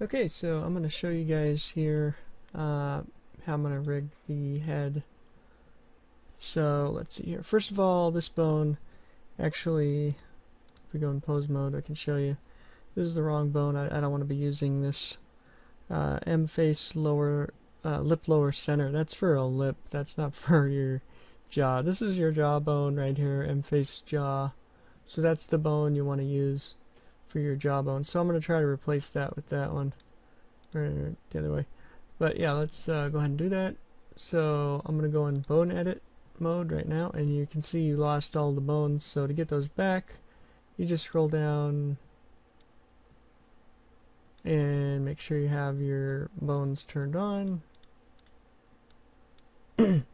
Okay, so I'm going to show you guys here how I'm going to rig the head. So let's see here. First of all, this bone, actually, if we go in pose mode, I can show you. This is the wrong bone. I don't want to be using this M face lower, lip lower center. That's for a lip. That's not for your jaw. This is your jaw bone right here, M face jaw. So that's the bone you want to use for your jawbone. So I'm going to try to replace that with that one, or the other way. But yeah, let's go ahead and do that. So I'm going to go in bone edit mode right now, and you can see you lost all the bones. So to get those back, you just scroll down and make sure you have your bones turned on. I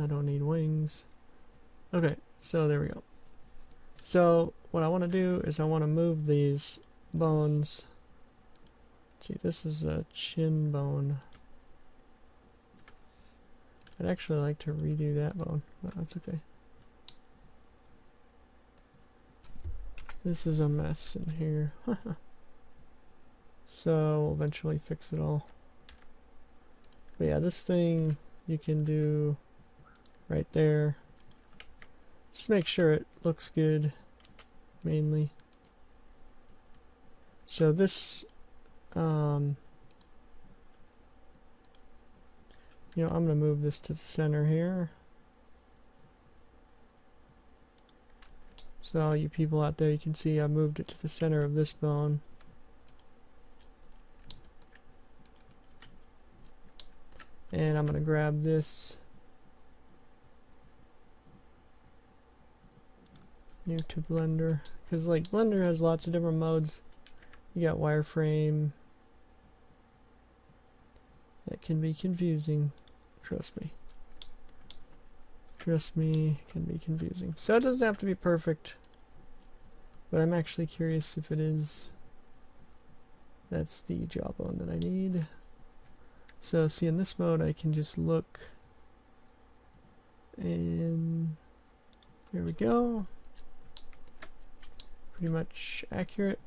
don't need wings. Okay, so there we go. So what I want to do is I want to move these bones. Let's see, this is a chin bone. I'd actually like to redo that bone, but that's okay. This is a mess in here. So we'll eventually fix it all. But yeah, this thing you can do right there. Just make sure it looks good, mainly. So this, I'm going to move this to the center here. So all you people out there, you can see I moved it to the center of this bone. And I'm going to grab this new to Blender, because like Blender has lots of different modes. You got wireframe. That can be confusing. Trust me. Trust me, it can be confusing. So it doesn't have to be perfect, but I'm actually curious if it is. That's the jawbone that I need. So see, in this mode I can just look, and here we go. Pretty much accurate.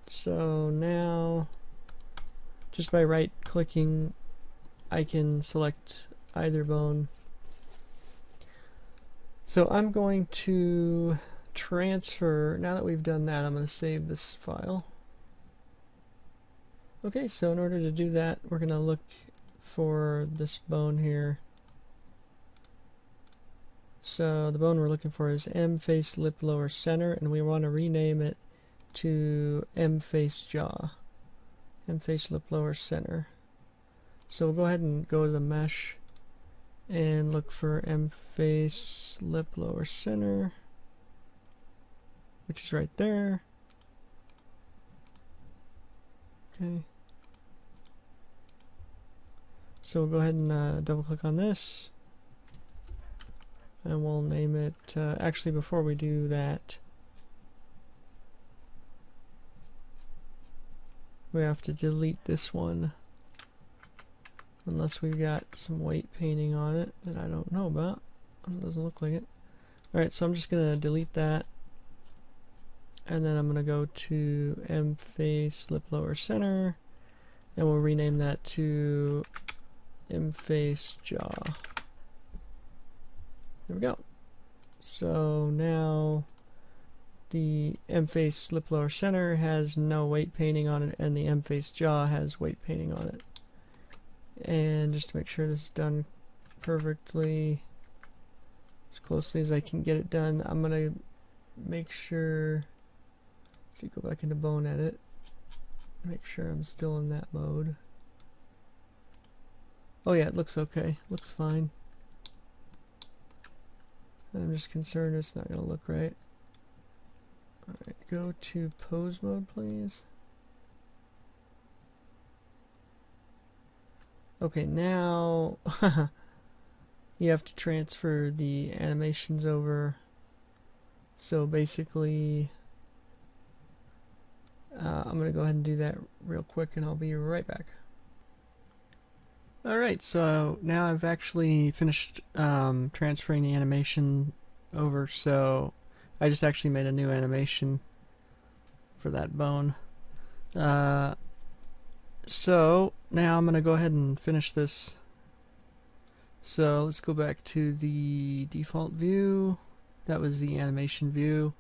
So now, just by right clicking, I can select either bone. So I'm going to transfer, now that we've done that, I'm going to save this file. Okay, so in order to do that, we're going to look for this bone here. So the bone we're looking for is M face lip lower center, and we want to rename it to M face jaw. M face lip lower center. So we'll go ahead and go to the mesh and look for M face lip lower center, which is right there. Okay. So we'll go ahead and double click on this, and we'll name it, actually before we do that, we have to delete this one, unless we've got some weight painting on it that I don't know about. It doesn't look like it. Alright, so I'm just going to delete that, and then I'm going to go to M face lip lower center, and we'll rename that to M face jaw. There we go. So now the M face lip lower center has no weight painting on it, and the M face jaw has weight painting on it. And just to make sure this is done perfectly, as closely as I can get it done, I'm gonna make sure, see, go back into bone edit, make sure I'm still in that mode. Oh yeah, it looks okay, looks fine. I'm just concerned it's not gonna look right. Alright, go to pose mode, please. Okay, now you have to transfer the animations over. So basically, I'm going to go ahead and do that real quick, and I'll be right back. Alright, so now I've actually finished transferring the animation over, so I just actually made a new animation for that bone. So now I'm going to go ahead and finish this. So let's go back to the default view. That was the animation view.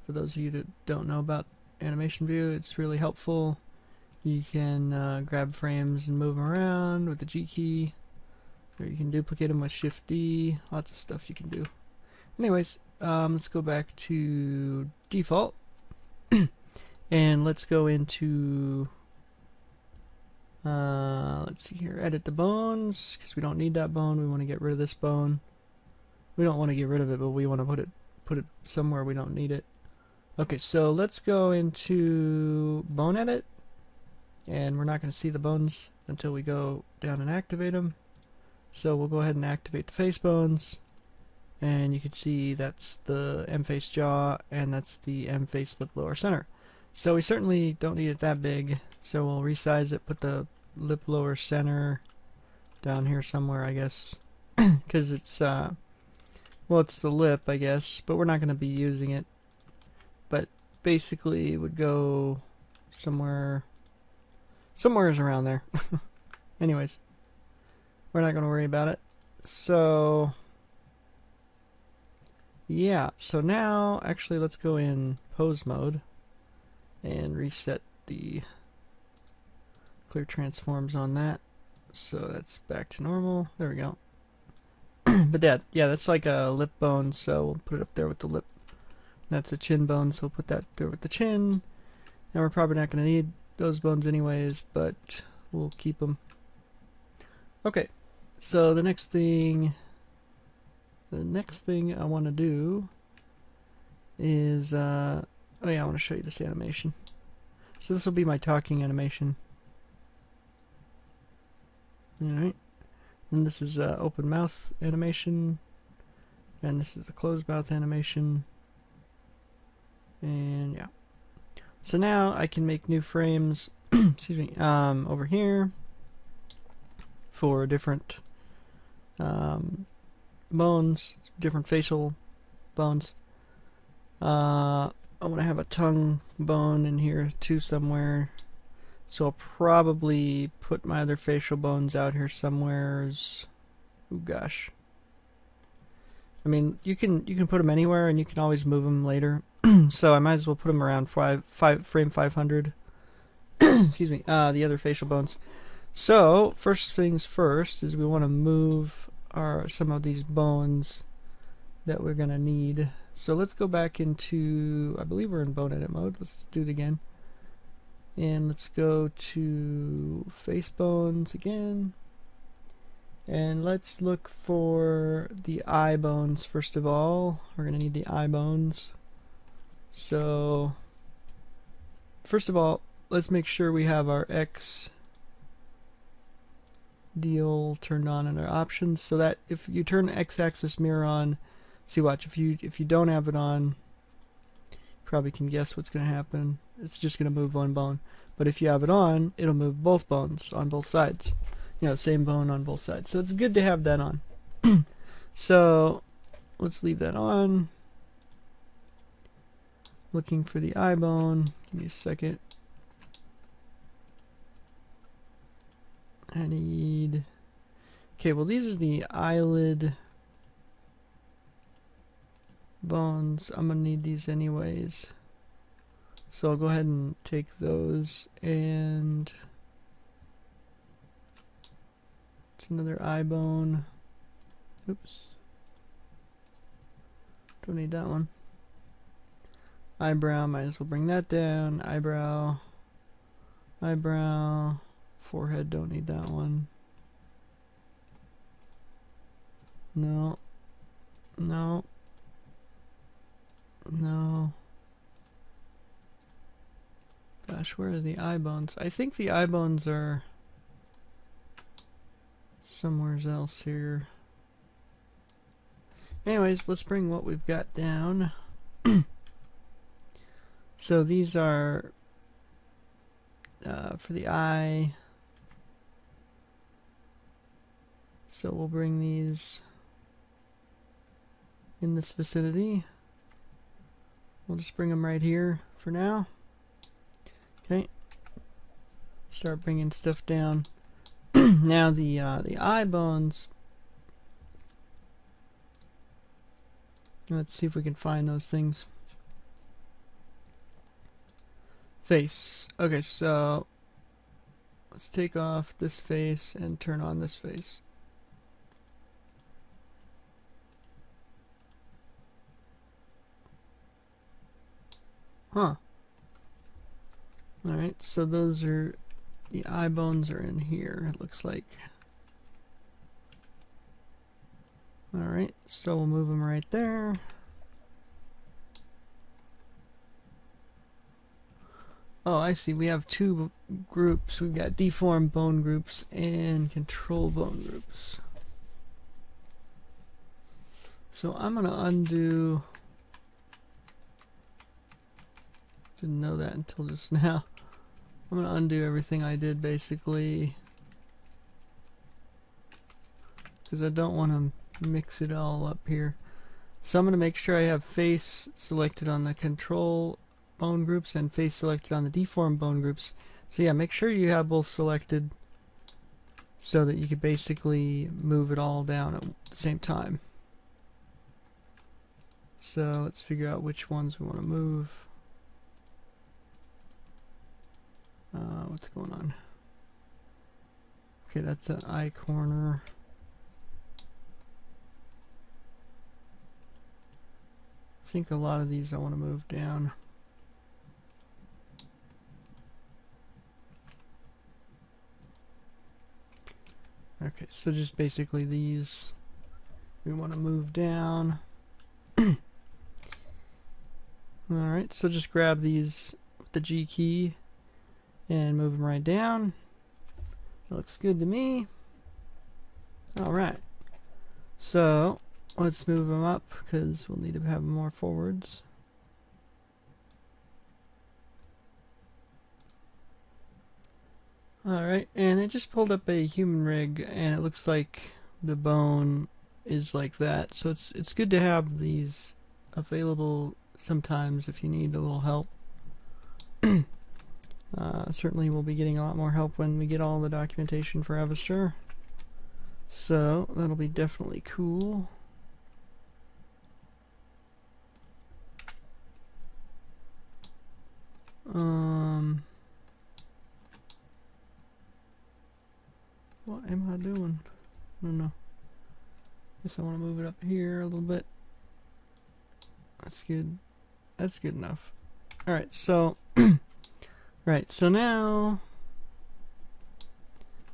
For those of you that don't know about animation view, it's really helpful. You can grab frames and move them around with the G key, or you can duplicate them with Shift D. Lots of stuff you can do. Anyways, let's go back to default and let's go into let's see here, edit the bones, because we don't need that bone. We want to get rid of this bone. We don't want to get rid of it, but we want to put it somewhere we don't need it. Okay, so let's go into bone edit, and we're not going to see the bones until we go down and activate them. So we'll go ahead and activate the face bones, and you can see that's the M face jaw and that's the M face lip lower center. So we certainly don't need it that big, so we'll resize it, put the lip lower center down here somewhere, I guess, because it's well, it's the lip, I guess, but we're not going to be using it. But basically it would go somewhere around there. Anyways, we're not going to worry about it. So yeah, so now actually let's go in pose mode and reset the clear transforms on that. So that's back to normal. There we go. But yeah, that's like a lip bone, so we'll put it up there with the lip. That's a chin bone, so we'll put that there with the chin. And we're probably not going to need those bones anyways, but we'll keep them. Okay, so the next thing I want to do is, oh yeah, I want to show you this animation. So this will be my talking animation. Alright, and this is open mouth animation, and this is a closed mouth animation. And yeah, so now I can make new frames excuse me, over here for different bones, different facial bones. I want to have a tongue bone in here too somewhere, so I'll probably put my other facial bones out here somewheres. Oh gosh, I mean, you can put them anywhere, and you can always move them later. So I might as well put them around frame 500. Excuse me, the other facial bones. So first things first is we want to move some of these bones that we're gonna need. So let's go back into, I believe we're in bone edit mode. Let's do it again, and let's go to face bones again, and let's look for the eye bones first of all. We're gonna need the eye bones. So first of all, let's make sure we have our X deal turned on in our options, so that if you turn X-axis mirror on, see, watch, if you don't have it on, you probably can guess what's going to happen. It's just going to move one bone. But if you have it on, it'll move both bones on both sides. You know, same bone on both sides. So it's good to have that on. So let's leave that on. Looking for the eye bone. Give me a second. I need... Okay, well, these are the eyelid bones. I'm going to need these anyways. So I'll go ahead and take those, and it's another eye bone. Oops. Don't need that one. Eyebrow, might as well bring that down. Eyebrow. Eyebrow. Forehead, don't need that one. No. No. No. Gosh, where are the eye bones? I think the eye bones are somewhere else here. Anyways, let's bring what we've got down. So these are for the eye. So we'll bring these in this vicinity. We'll just bring them right here for now. Okay. start bringing stuff down. Now the eye bones. Let's see if we can find those things. Face. Okay, so let's take off this face and turn on this face. Huh. Alright, so those are, the eye bones are in here, it looks like. Alright, so we'll move them right there. Oh, I see, we have two groups. We've got deformed bone groups and control bone groups. So I'm going to undo... Didn't know that until just now. I'm going to undo everything I did basically, because I don't want to mix it all up here. So I'm going to make sure I have face selected on the control bone groups and face selected on the deformed bone groups. So yeah, make sure you have both selected so that you can basically move it all down at the same time. So let's figure out which ones we want to move. What's going on? Okay, that's an eye corner. I think a lot of these I want to move down. Okay, so just basically these we want to move down. Alright, so just grab these with the G key and move them right down. That looks good to me. Alright, so let's move them up because we'll need to have more forwards. Alright, and I just pulled up a human rig and it looks like the bone is like that. So it's good to have these available sometimes if you need a little help. Certainly we'll be getting a lot more help when we get all the documentation for Avastar. So that'll be definitely cool. What am I doing? I don't know. Guess I want to move it up here a little bit. That's good. That's good enough. Alright, so right, so now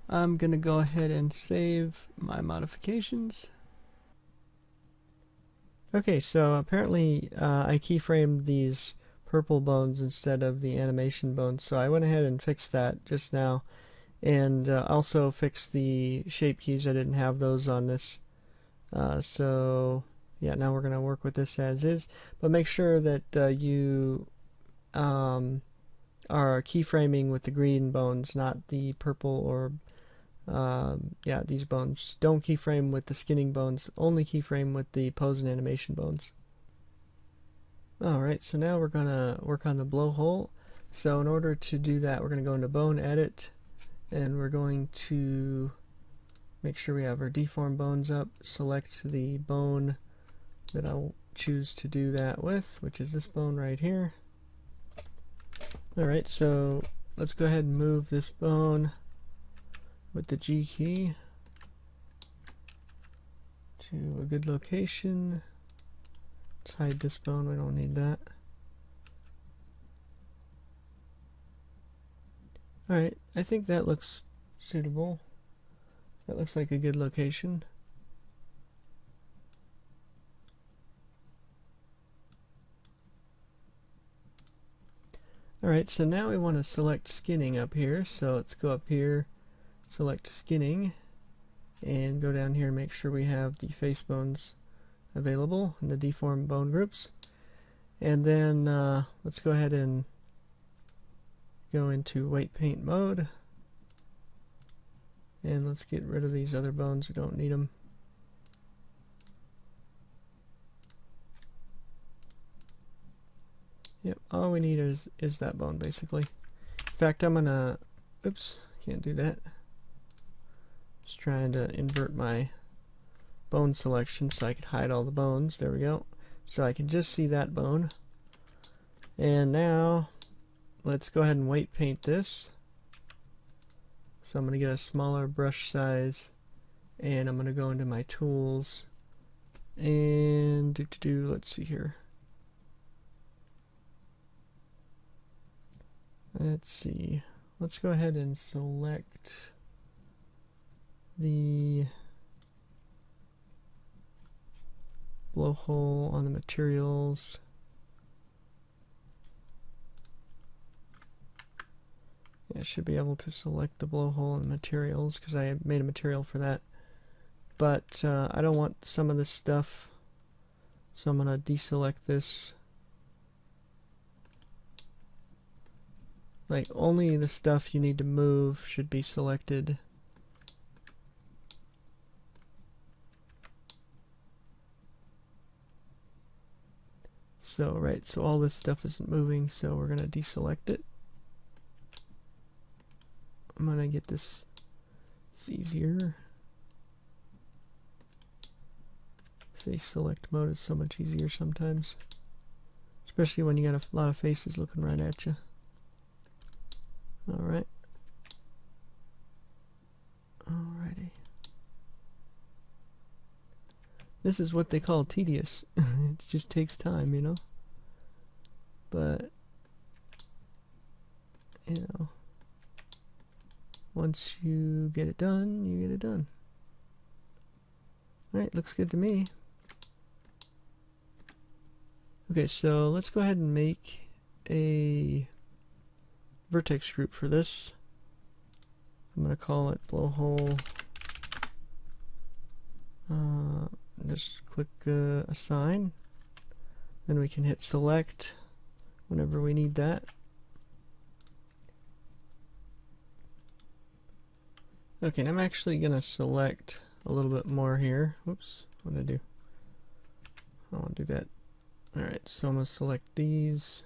I'm gonna go ahead and save my modifications. Okay, so apparently I keyframed these purple bones instead of the animation bones, so I went ahead and fixed that just now, and also fixed the shape keys. I didn't have those on this, so yeah, now we're gonna work with this as is, but make sure that you are keyframing with the green bones, not the purple or yeah, these bones. Don't keyframe with the skinning bones, only keyframe with the pose and animation bones. Alright, so now we're gonna work on the blowhole. So in order to do that, we're gonna go into bone edit, and we're going to make sure we have our deformed bones up, select the bone that I'll choose to do that with, which is this bone right here. Alright, so let's go ahead and move this bone with the G key to a good location. Let's hide this bone, we don't need that. Alright, I think that looks suitable. That looks like a good location. Alright, so now we want to select skinning up here, so let's go up here, select skinning, and go down here and make sure we have the face bones available in the deformed bone groups. And then let's go ahead and go into weight paint mode, and let's get rid of these other bones, we don't need them. Yep, all we need is that bone basically. In fact, I'm gonna Oops, can't do that. Just trying to invert my bone selection so I can hide all the bones. There we go. So I can just see that bone. And now let's go ahead and weight paint this. So I'm going to get a smaller brush size, and I'm going to go into my tools and let's see here. Let's see. Let's go ahead and select the blowhole on the materials. Yeah, I should be able to select the blowhole on the materials because I made a material for that. But I don't want some of this stuff, so I'm going to deselect this. Like, only the stuff you need to move should be selected. So, right, so all this stuff isn't moving, so we're going to deselect it. I'm going to get this, it's easier. Face select mode is so much easier sometimes. Especially when you got a lot of faces looking right at you. Alright. Alrighty. This is what they call tedious. It just takes time, you know? But, you know, once you get it done, you get it done. Alright, looks good to me. Okay, so let's go ahead and make a vertex group for this. I'm going to call it blowhole. Just click assign. Then we can hit select whenever we need that. Okay, and I'm actually going to select a little bit more here. Whoops, what did I do? I don't want to do that. Alright, so I'm going to select these.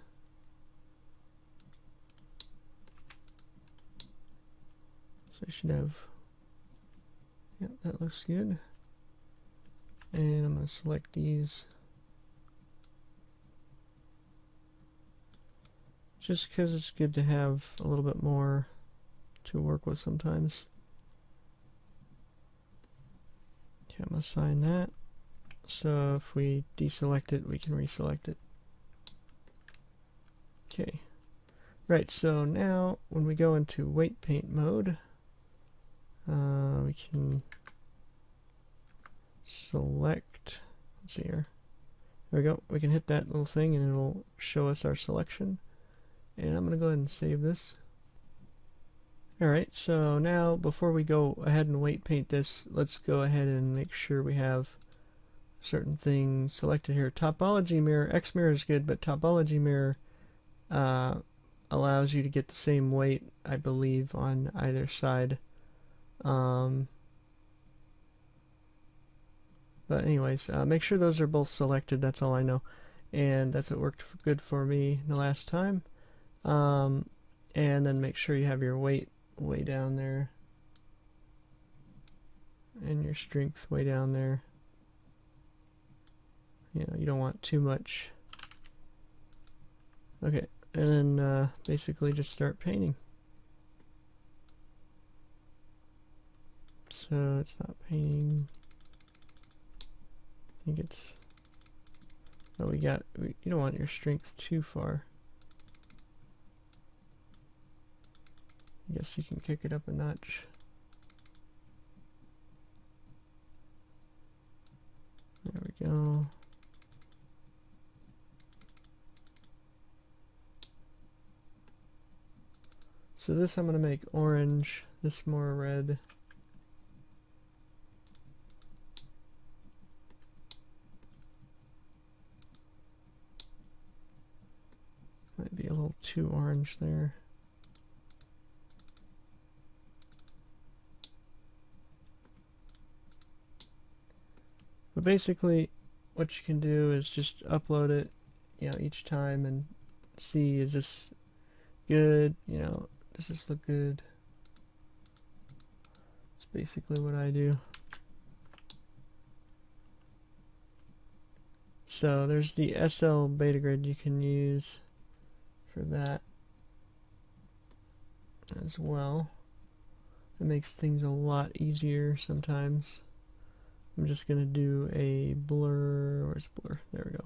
So I should have, yeah, that looks good. And I'm going to select these. Just because it's good to have a little bit more to work with sometimes. Okay, I'm going to assign that. So if we deselect it, we can reselect it. Okay. Right, so now when we go into weight paint mode, we can select, let's see here. There we go. We can hit that little thing and it'll show us our selection. And I'm going to go ahead and save this. Alright, so now before we go ahead and weight paint this, let's go ahead and make sure we have certain things selected here. Topology mirror, X mirror is good, but topology mirror allows you to get the same weight, I believe, on either side. But anyways, make sure those are both selected, that's all I know. And that's what worked good for me the last time. And then make sure you have your weight way down there. And your strength way down there. You know, you don't want too much. Okay, and then basically just start painting. So it's not painting. I think it's, oh, you don't want your strength too far. I guess you can kick it up a notch. There we go. So this I'm going to make orange, this more red. Might be a little too orange there. But basically, what you can do is just upload it, you know, each time and see, is this good, you know, does this look good? basically what I do. So there's the SL beta grid you can use for that as well. It makes things a lot easier sometimes. I'm just going to do a blur. Where's blur? There we go.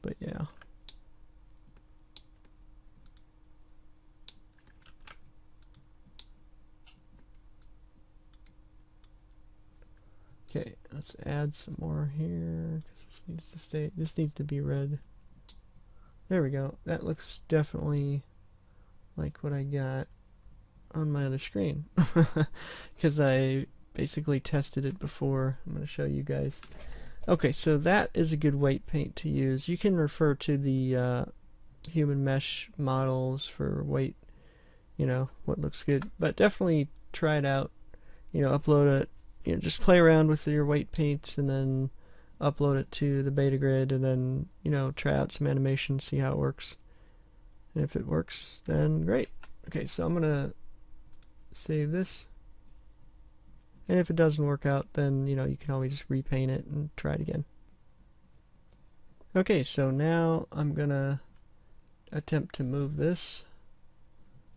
But yeah. Okay, let's add some more here because this needs to stay. This needs to be red. There we go. That looks definitely like what I got on my other screen because I basically tested it before. I'm going to show you guys. Okay, so that is a good white paint to use. You can refer to the human mesh models for white, you know, what looks good, but definitely try it out. You know, upload it. You know, just play around with your white paints and then upload it to the beta grid and then, you know, try out some animation, see how it works. And if it works, then great. Okay, so I'm gonna save this. And if it doesn't work out, then, you know, you can always just repaint it and try it again. Okay, so now I'm gonna attempt to move this.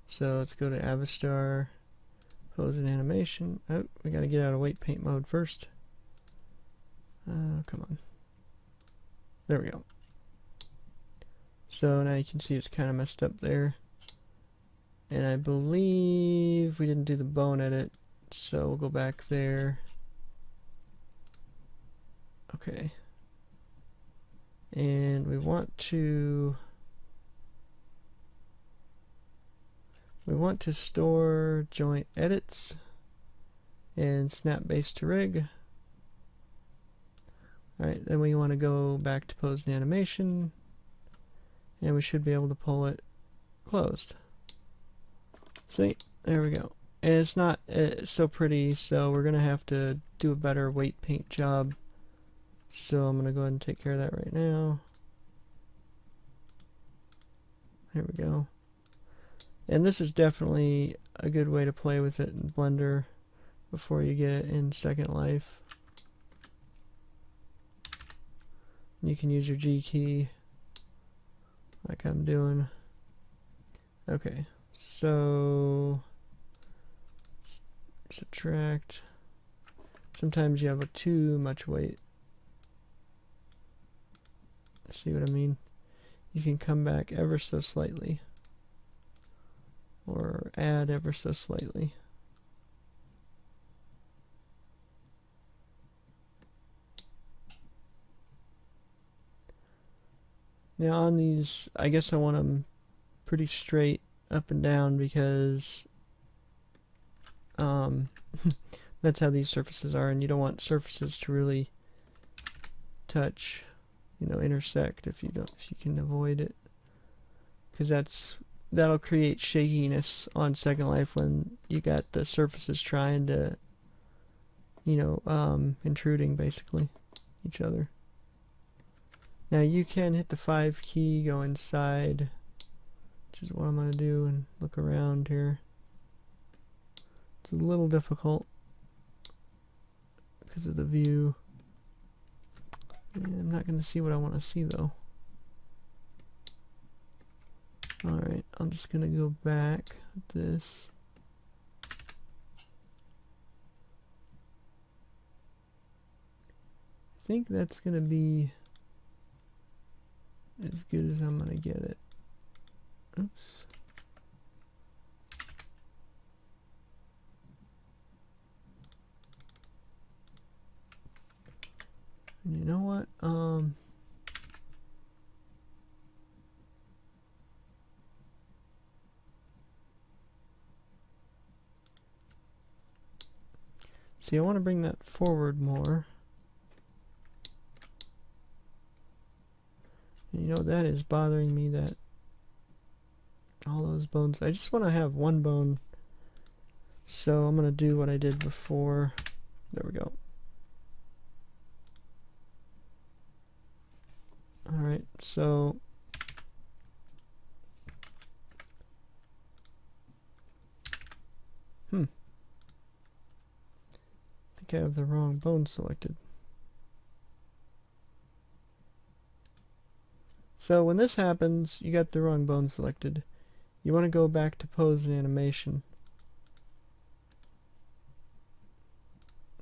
So let's go to Avastar, pose and animation. Oh, we gotta get out of white paint mode first. Come on. There we go. So now you can see it's kind of messed up there. And I believe we didn't do the bone edit, so we'll go back there. Okay. And we want to store joint edits and snap base to rig. Alright, then we want to go back to pose and animation, and we should be able to pull it closed. See, there we go. And it's not so pretty, so we're gonna have to do a better white paint job. So I'm gonna go ahead and take care of that right now. There we go. And this is definitely a good way to play with it in Blender before you get it in Second Life. You can use your G key like I'm doing. Okay, so subtract. Sometimes you have too much weight. See what I mean? You can come back ever so slightly, or add ever so slightly. Now on these, I guess I want them pretty straight up and down because that's how these surfaces are, and you don't want surfaces to really touch, you know, intersect if you can avoid it, because that'll create shakiness on Second Life when you got the surfaces trying to, you know, intruding basically each other. Now you can hit the 5 key, go inside, which is what I'm going to do, and look around here. It's a little difficult because of the view. And I'm not going to see what I want to see though. Alright, I'm just going to go back at this. I think that's going to be as good as I'm going to get it. Oops. And you know what? See, I want to bring that forward more. And you know, that is bothering me, that all those bones. I just want to have one bone. So I'm going to do what I did before. There we go. Alright, so think I have the wrong bone selected. So when this happens, you got the wrong bone selected. You want to go back to pose and animation.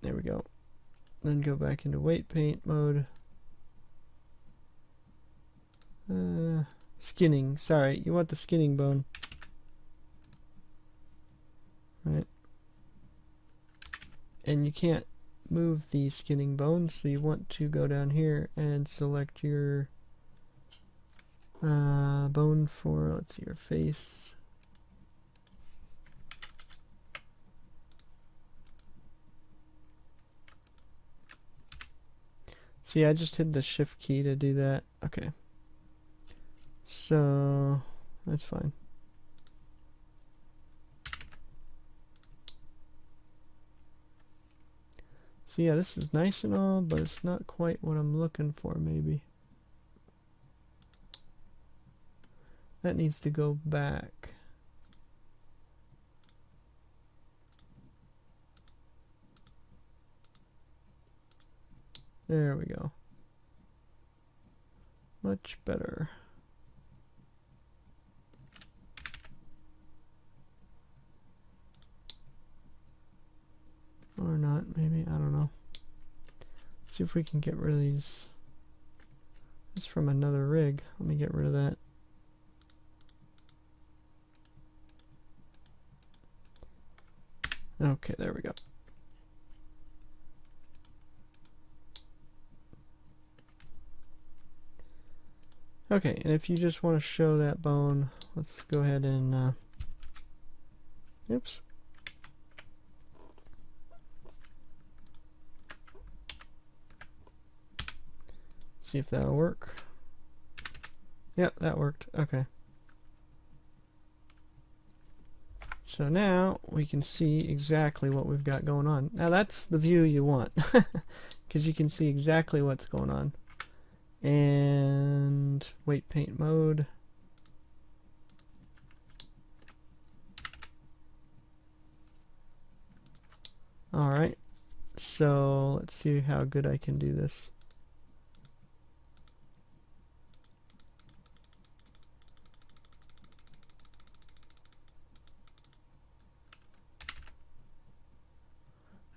There we go. Then go back into weight paint mode. Skinning. Sorry, you want the skinning bone. Right. And you can't move the skinning bone, so you want to go down here and select your bone for, let's see, your face. See, I just hit the shift key to do that. Okay. So, that's fine. So yeah, this is nice and all, but it's not quite what I'm looking for, maybe. That needs to go back. There we go. Much better. Or not, maybe, I don't know. See if we can get rid of these. It's from another rig. Let me get rid of that. Okay, there we go. Okay, and if you just want to show that bone, let's go ahead and, oops. See if that'll work. Yep, that worked. Okay. So now we can see exactly what we've got going on. Now that's the view you want, because you can see exactly what's going on. And weight paint mode. Alright, so let's see how good I can do this.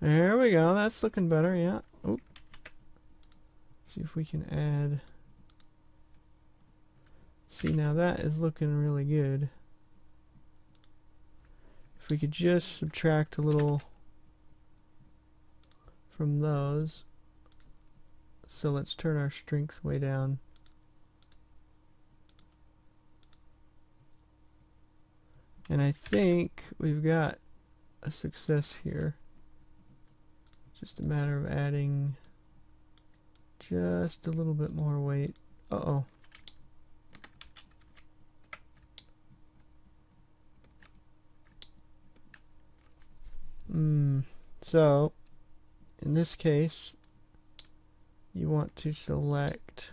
There we go, that's looking better, yeah. Oop. See if we can add. See, now that is looking really good. If we could just subtract a little from those. So let's turn our strength way down. And I think we've got a success here. Just a matter of adding just a little bit more weight. Uh-oh. So, in this case, you want to select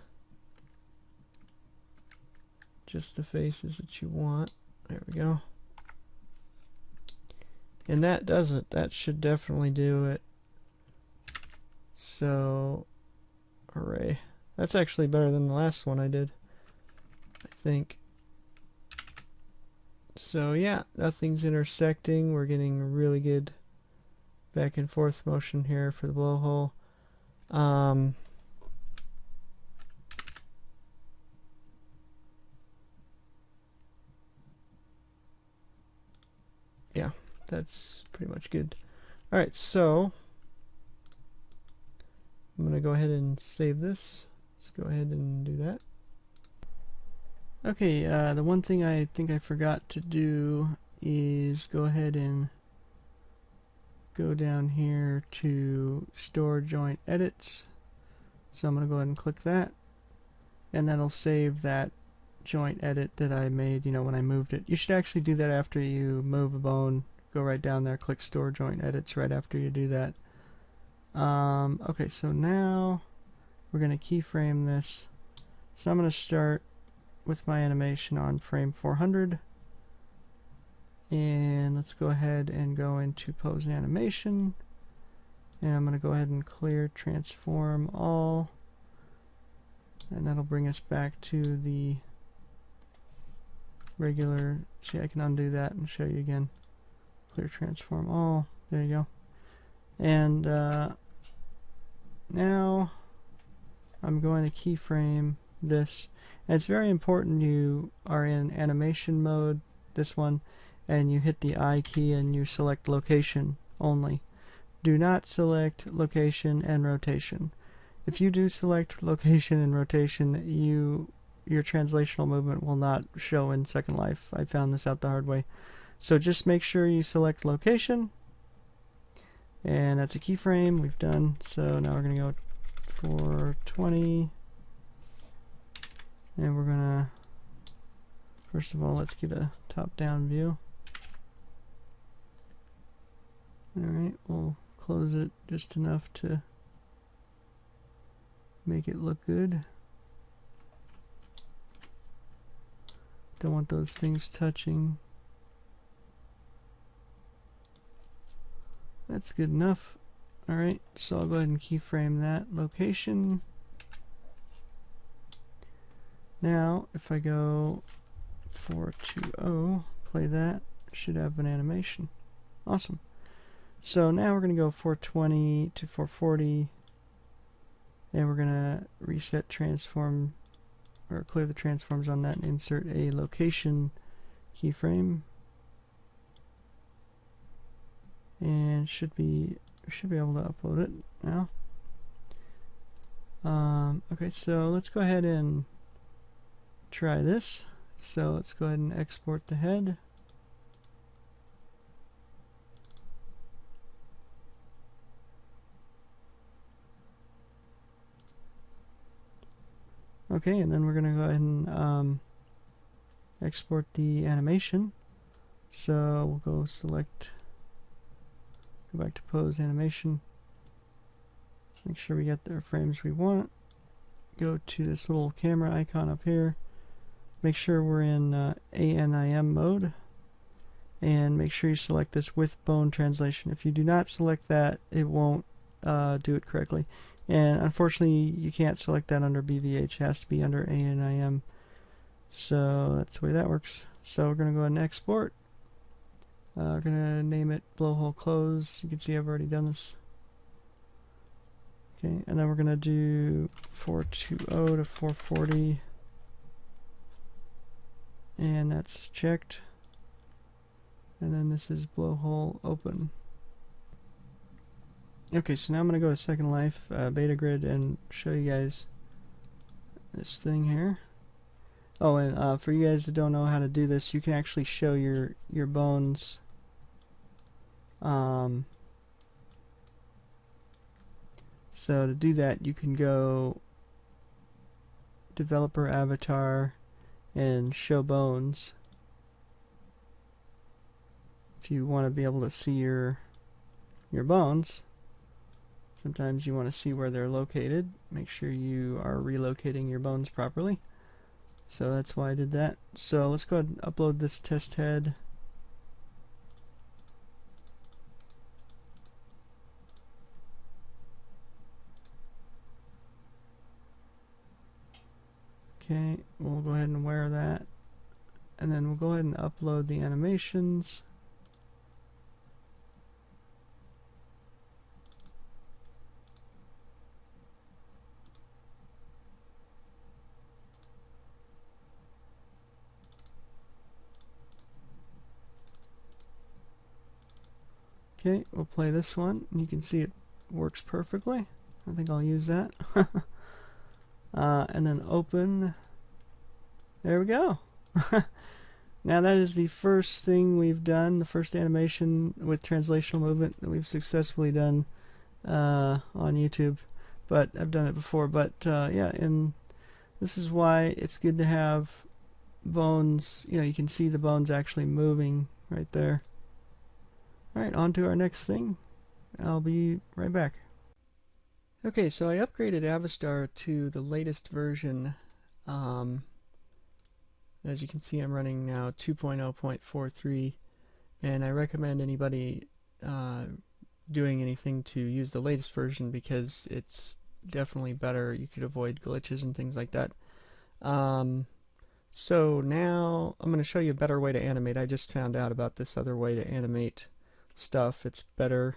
just the faces that you want. There we go. And that does it. That should definitely do it. So, hooray. That's actually better than the last one I did, I think. So yeah, nothing's intersecting. We're getting really good back and forth motion here for the blowhole. Yeah, that's pretty much good. Alright, so I'm going to go ahead and save this. Let's go ahead and do that. Okay, the one thing I think I forgot to do is go ahead and go down here to Store Joint Edits. So I'm going to go ahead and click that, and that'll save that joint edit that I made, you know, when I moved it. You should actually do that after you move a bone. Go right down there, click Store Joint Edits right after you do that. Okay, so now we're going to keyframe this. So I'm going to start with my animation on frame 400. And let's go ahead and go into pose and animation. And I'm going to go ahead and clear transform all, and that'll bring us back to the regular. See, I can undo that and show you again. Clear transform all. There you go. And now I'm going to keyframe this. And it's very important you are in animation mode, this one, and you hit the I key and you select location only. Do not select location and rotation. If you do select location and rotation, your translational movement will not show in Second Life. I found this out the hard way. So just make sure you select location, and that's a keyframe we've done. So now we're going to go for 20, and we're going to, first of all, let's get a top-down view. Alright, we'll close it just enough to make it look good. Don't want those things touching. That's good enough. Alright, so I'll go ahead and keyframe that location. Now, if I go 420, play that, should have an animation. Awesome. So now we're going to go 420 to 440, and we're going to reset transform, or clear the transforms on that, and insert a location keyframe. And should be able to upload it now. Okay, so let's go ahead and try this. So let's go ahead and export the head. Okay, and then we're going to go ahead and export the animation. So we'll go select, go back to pose animation, make sure we get the frames we want, go to this little camera icon up here, make sure we're in ANIM mode, and make sure you select this with bone translation. If you do not select that, it won't do it correctly. And unfortunately, you can't select that under BVH. It has to be under ANIM. So that's the way that works. So we're going to go ahead and export. We're going to name it blowhole close. You can see I've already done this. Okay, and then we're going to do 420 to 440. And that's checked. And then this is blowhole open. Okay, so now I'm going to go to Second Life beta grid and show you guys this thing here. Oh, and for you guys that don't know how to do this, you can actually show your bones. So to do that, you can go developer avatar and show bones. If you want to be able to see your bones. Sometimes you want to see where they're located. Make sure you are relocating your bones properly. So that's why I did that. So let's go ahead and upload this test head. Okay, we'll go ahead and wear that. And then we'll go ahead and upload the animations. Okay, we'll play this one. You can see it works perfectly. I think I'll use that. And then open. There we go. Now that is the first thing we've done, the first animation with translational movement that we've successfully done on YouTube. But I've done it before. But yeah, and this is why it's good to have bones. You know, you can see the bones actually moving right there. Alright, on to our next thing. I'll be right back. Okay, so I upgraded Avastar to the latest version. As you can see, I'm running now 2.0.43, and I recommend anybody doing anything to use the latest version because it's definitely better. You could avoid glitches and things like that. So now I'm going to show you a better way to animate. I just found out about this other way to animate stuff. It's better.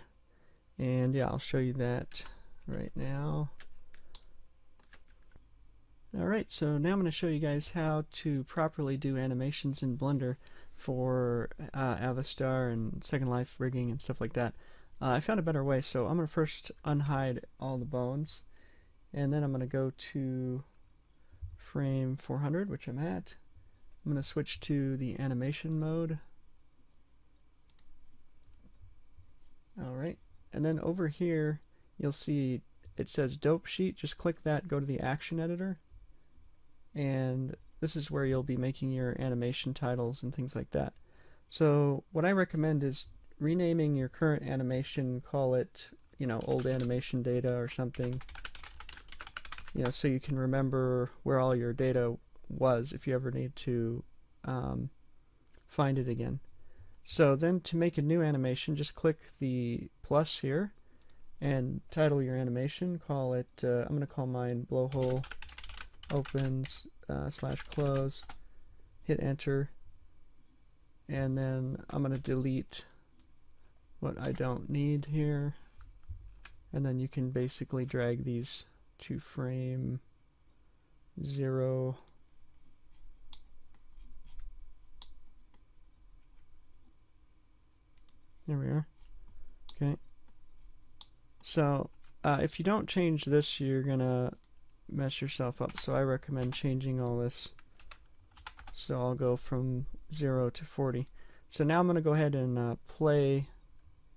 And yeah, I'll show you that right now. Alright, so now I'm going to show you guys how to properly do animations in Blender for Avastar and Second Life rigging and stuff like that. I found a better way, so I'm going to first unhide all the bones, and then I'm going to go to frame 400, which I'm at. I'm going to switch to the animation mode. Alright, and then over here you'll see it says Dope Sheet. Just click that, go to the action editor, and this is where you'll be making your animation titles and things like that. So what I recommend is renaming your current animation, call it, old animation data or something, so you can remember where all your data was if you ever need to find it again. So then to make a new animation, just click the plus here and title your animation. Call it, I'm going to call mine blowhole opens / close, hit enter, and then I'm going to delete what I don't need here, and then you can basically drag these to frame 0. There we are. Okay. So if you don't change this, you're gonna mess yourself up, so I recommend changing all this. So I'll go from 0 to 40. So now I'm going to go ahead and play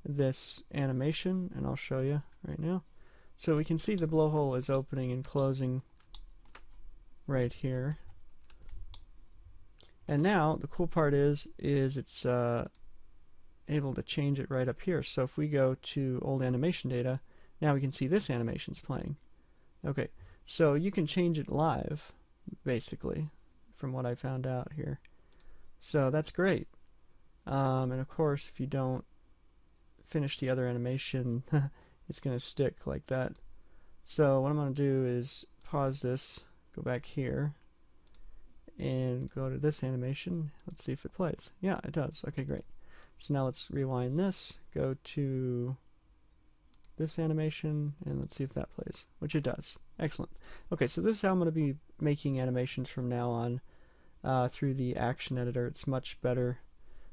this animation, and I'll show you right now. So we can see the blowhole is opening and closing right here. And now the cool part is it's able to change it right up here. So if we go to old animation data, now we can see this animation's playing. Okay. So you can change it live, basically, from what I found out here. So that's great. And of course, if you don't finish the other animation, it's going to stick like that. So what I'm going to do is pause this, go back here, and go to this animation. Let's see if it plays. Yeah, it does. Okay, great. So now let's rewind this, go to this animation, and let's see if that plays, which it does. Excellent. Okay, so this is how I'm going to be making animations from now on through the action editor. It's much better.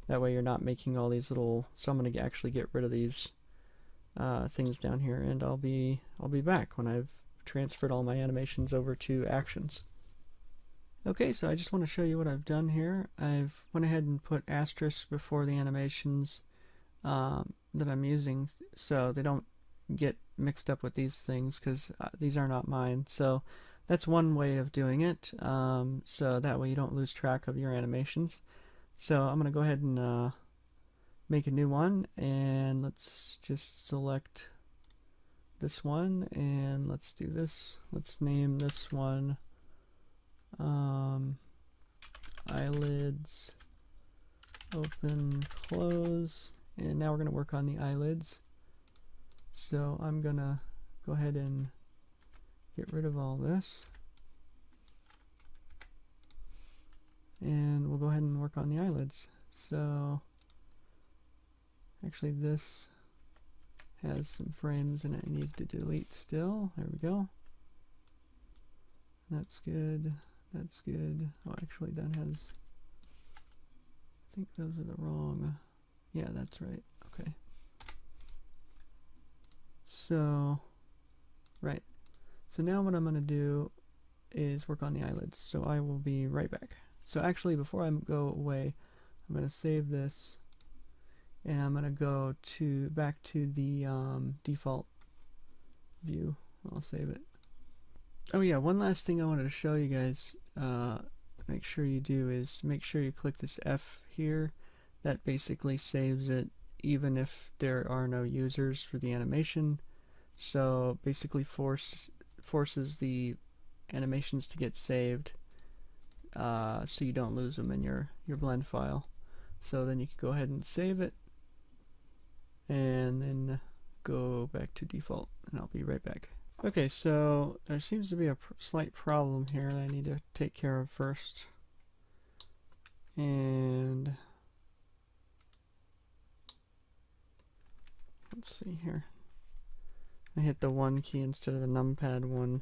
That way you're not making all these little, so I'm going to actually get rid of these things down here, and I'll be back when I've transferred all my animations over to actions. Okay, so I just want to show you what I've done here. I've went ahead and put asterisks before the animations that I'm using so they don't get mixed up with these things, because these are not mine. So that's one way of doing it, so that way you don't lose track of your animations. So I'm going to go ahead and make a new one, and let's just select this one, and let's do this. Let's name this one eyelids open close, and now we're going to work on the eyelids. So I'm going to go ahead and get rid of all this, and we'll go ahead and work on the eyelids. So actually this has some frames and it needs to delete still. There we go. That's good. That's good. Oh, actually that has, I think those are the wrong, yeah, that's right. Okay. So, right. So now what I'm going to do is work on the eyelids. So I will be right back. So actually, before I go away, I'm going to save this, and I'm going to go back to the default view. I'll save it. Oh yeah, one last thing I wanted to show you guys, make sure you do, is make sure you click this F here. That basically saves it even if there are no users for the animation. So basically forces the animations to get saved, so you don't lose them in your blend file. So then you can go ahead and save it, and then go back to default and I'll be right back. Okay, so there seems to be a slight problem here that I need to take care of first. And let's see here. I hit the 1 key instead of the numpad 1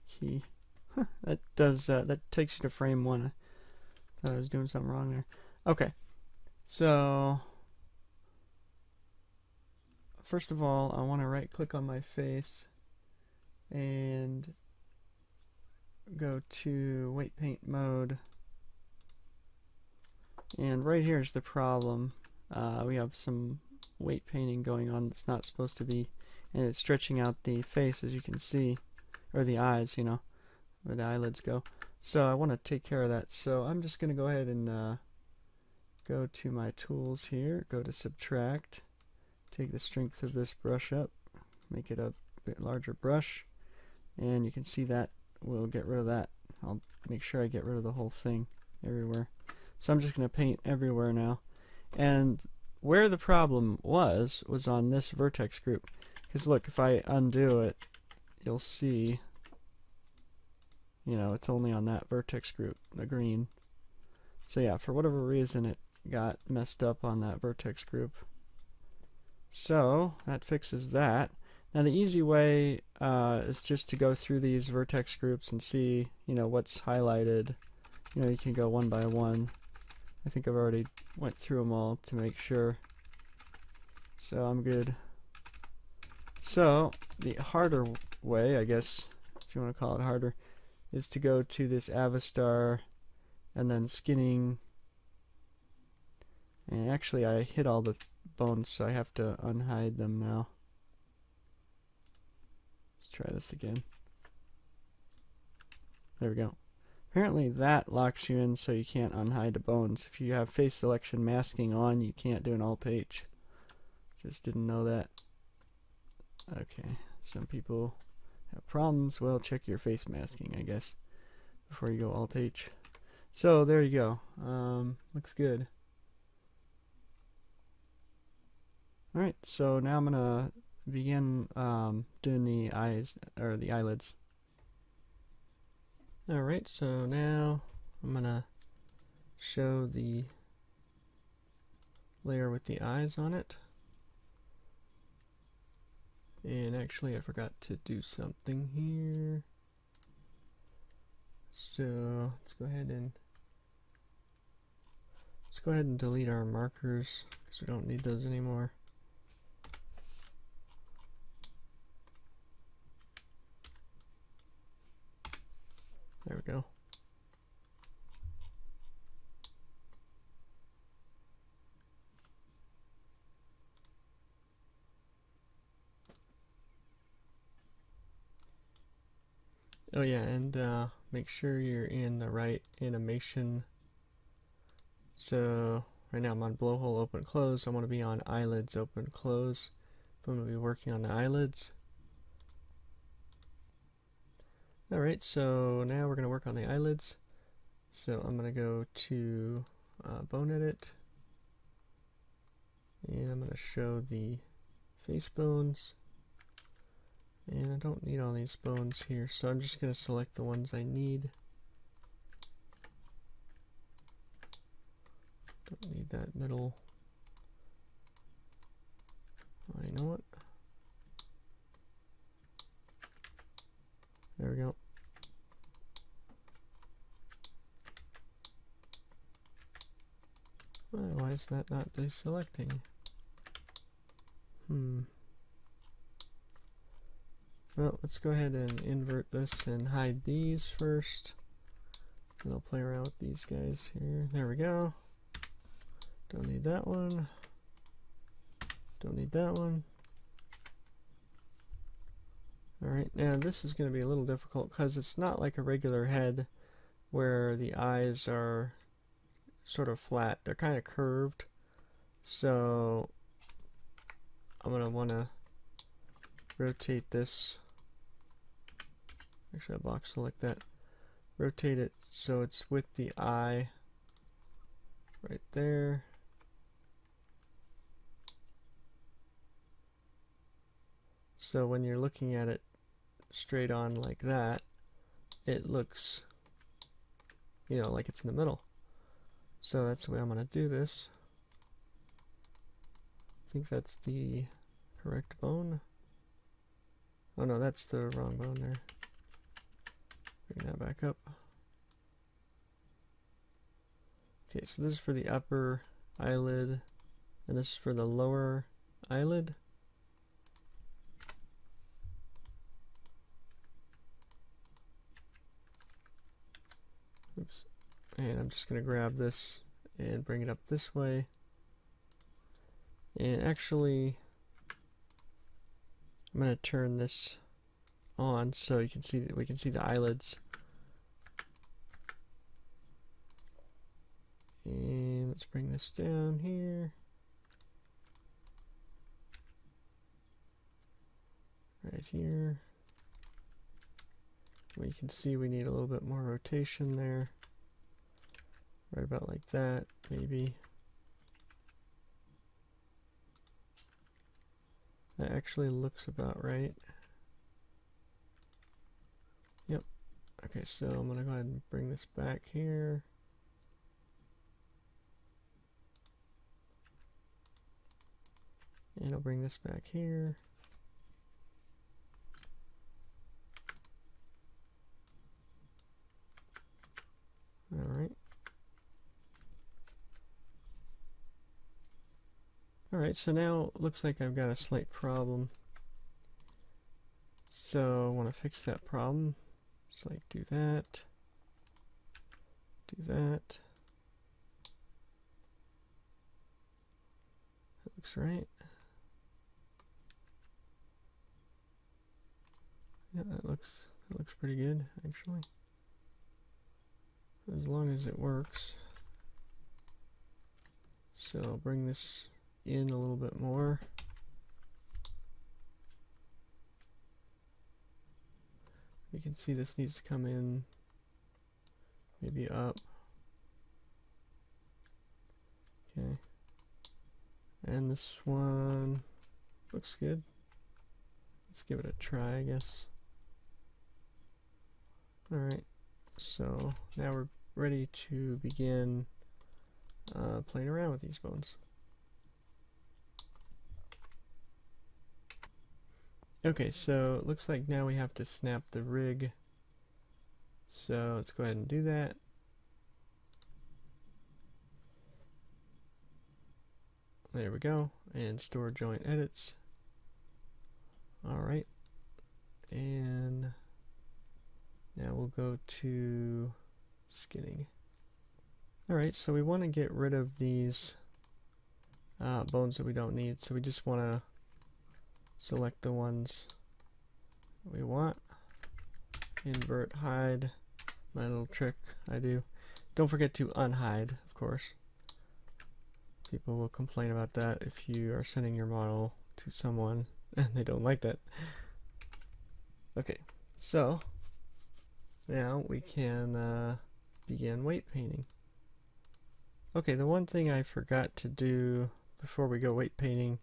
key. That does that takes you to frame 1. I thought I was doing something wrong there. Okay, so first of all, I want to right click on my face and go to weight paint mode. And right here is the problem. We have some weight painting going on that's not supposed to be, and it's stretching out the face, as you can see, or the eyes, you know, where the eyelids go. So I want to take care of that. So I'm just going to go ahead and go to my tools here, go to subtract, take the strength of this brush up, make it a bit larger brush, and you can see that will get rid of that. I'll make sure I get rid of the whole thing everywhere. So I'm just going to paint everywhere now. And where the problem was on this vertex group. Because look, if I undo it, you'll see, you know, it's only on that vertex group, the green. So yeah, for whatever reason it got messed up on that vertex group. So that fixes that. Now the easy way is just to go through these vertex groups and see, you know, what's highlighted. You know, you can go one by one. I think I've already went through them all to make sure. So I'm good. So the harder way, I guess, if you want to call it harder, is to go to this Avastar and then skinning. And actually I hit all the bones, so I have to unhide them now. Let's try this again. There we go. Apparently that locks you in so you can't unhide the bones. If you have face selection masking on, you can't do an Alt-H. Just didn't know that. Okay, some people have problems. Well, check your face masking, I guess, before you go Alt-H. So there you go. Looks good. Alright, so now I'm gonna begin doing the eyes, or the eyelids. Alright, so now I'm gonna show the layer with the eyes on it. And actually I forgot to do something here. So let's go ahead and delete our markers because we don't need those anymore. There we go. Oh yeah, and make sure you're in the right animation. So right now I'm on blowhole open close. I want to be on eyelids open close. I'm going to be working on the eyelids. Alright, so now we're going to work on the eyelids. So I'm going to go to bone edit, and I'm going to show the face bones. And I don't need all these bones here, so I'm just going to select the ones I need. Don't need that middle. Oh, you know what? There we go. Why is that not deselecting? Well, let's go ahead and invert this and hide these first. And I'll play around with these guys here. There we go. Don't need that one. Don't need that one. Alright, now this is going to be a little difficult because it's not like a regular head where the eyes are sort of flat. They're kind of curved. So I'm going to want to rotate this. Actually, I'll box select that. Rotate it so it's with the eye right there. So when you're looking at it straight on like that, it looks, you know, like it's in the middle. So that's the way I'm going to do this. I think that's the correct bone. Oh no, that's the wrong bone there. Bring that back up. Okay, so this is for the upper eyelid, and this is for the lower eyelid. Oops. And I'm just going to grab this and bring it up this way. And actually, I'm going to turn this on so you can see that we can see the eyelids. And let's bring this down here. Right here. We can see we need a little bit more rotation there. Right about like that, maybe. That actually looks about right. Yep. Okay, so I'm going to go ahead and bring this back here. And I'll bring this back here. Alright. Alright, so now it looks like I've got a slight problem. So I want to fix that problem. Just like do that. Do that. That looks right. Yeah, that looks pretty good actually. As long as it works. So I'll bring this in a little bit more. You can see this needs to come in maybe up. Okay. And this one looks good. Let's give it a try, I guess. Alright, so now we're ready to begin playing around with these bones. Okay, so it looks like now we have to snap the rig. So let's go ahead and do that. There we go, and store joint edits. Alright, and now we'll go to skinning. Alright, so we want to get rid of these bones that we don't need, so we just want to select the ones we want. Invert hide, my little trick I do. Don't forget to unhide, of course. People will complain about that if you are sending your model to someone and they don't like that. Okay, so now we can begin weight painting. Okay, the one thing I forgot to do before we go weight painting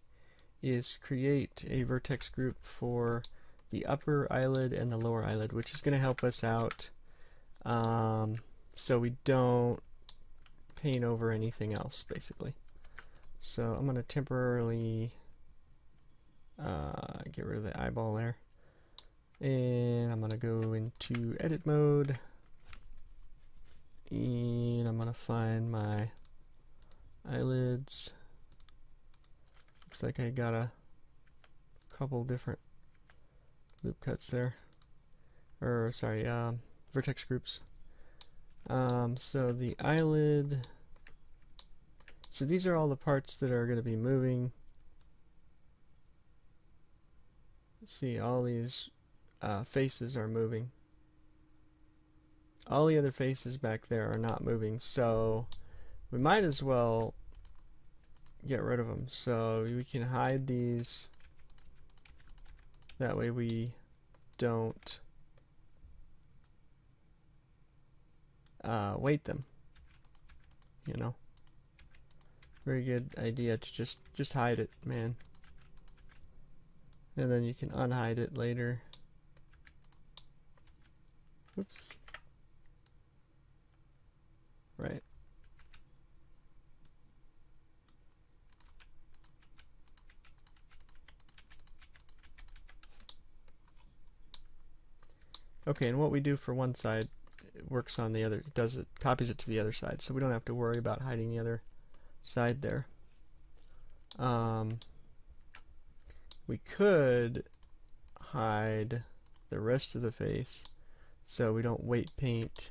is create a vertex group for the upper eyelid and the lower eyelid, which is going to help us out so we don't paint over anything else, basically. So I'm going to temporarily get rid of the eyeball there. And I'm going to go into edit mode. And I'm going to find my eyelids. Looks like I got a couple different loop cuts there. Or, sorry, vertex groups. So the eyelid. So these are all the parts that are going to be moving. See, all these faces are moving. All the other faces back there are not moving, so we might as well get rid of them. So we can hide these. That way we don't weight them. You know, very good idea to just hide it, man. and then you can unhide it later. Oops. Right. Okay, and what we do for one side, it works on the other, copies it to the other side, so we don't have to worry about hiding the other side there. We could hide the rest of the face so we don't weight paint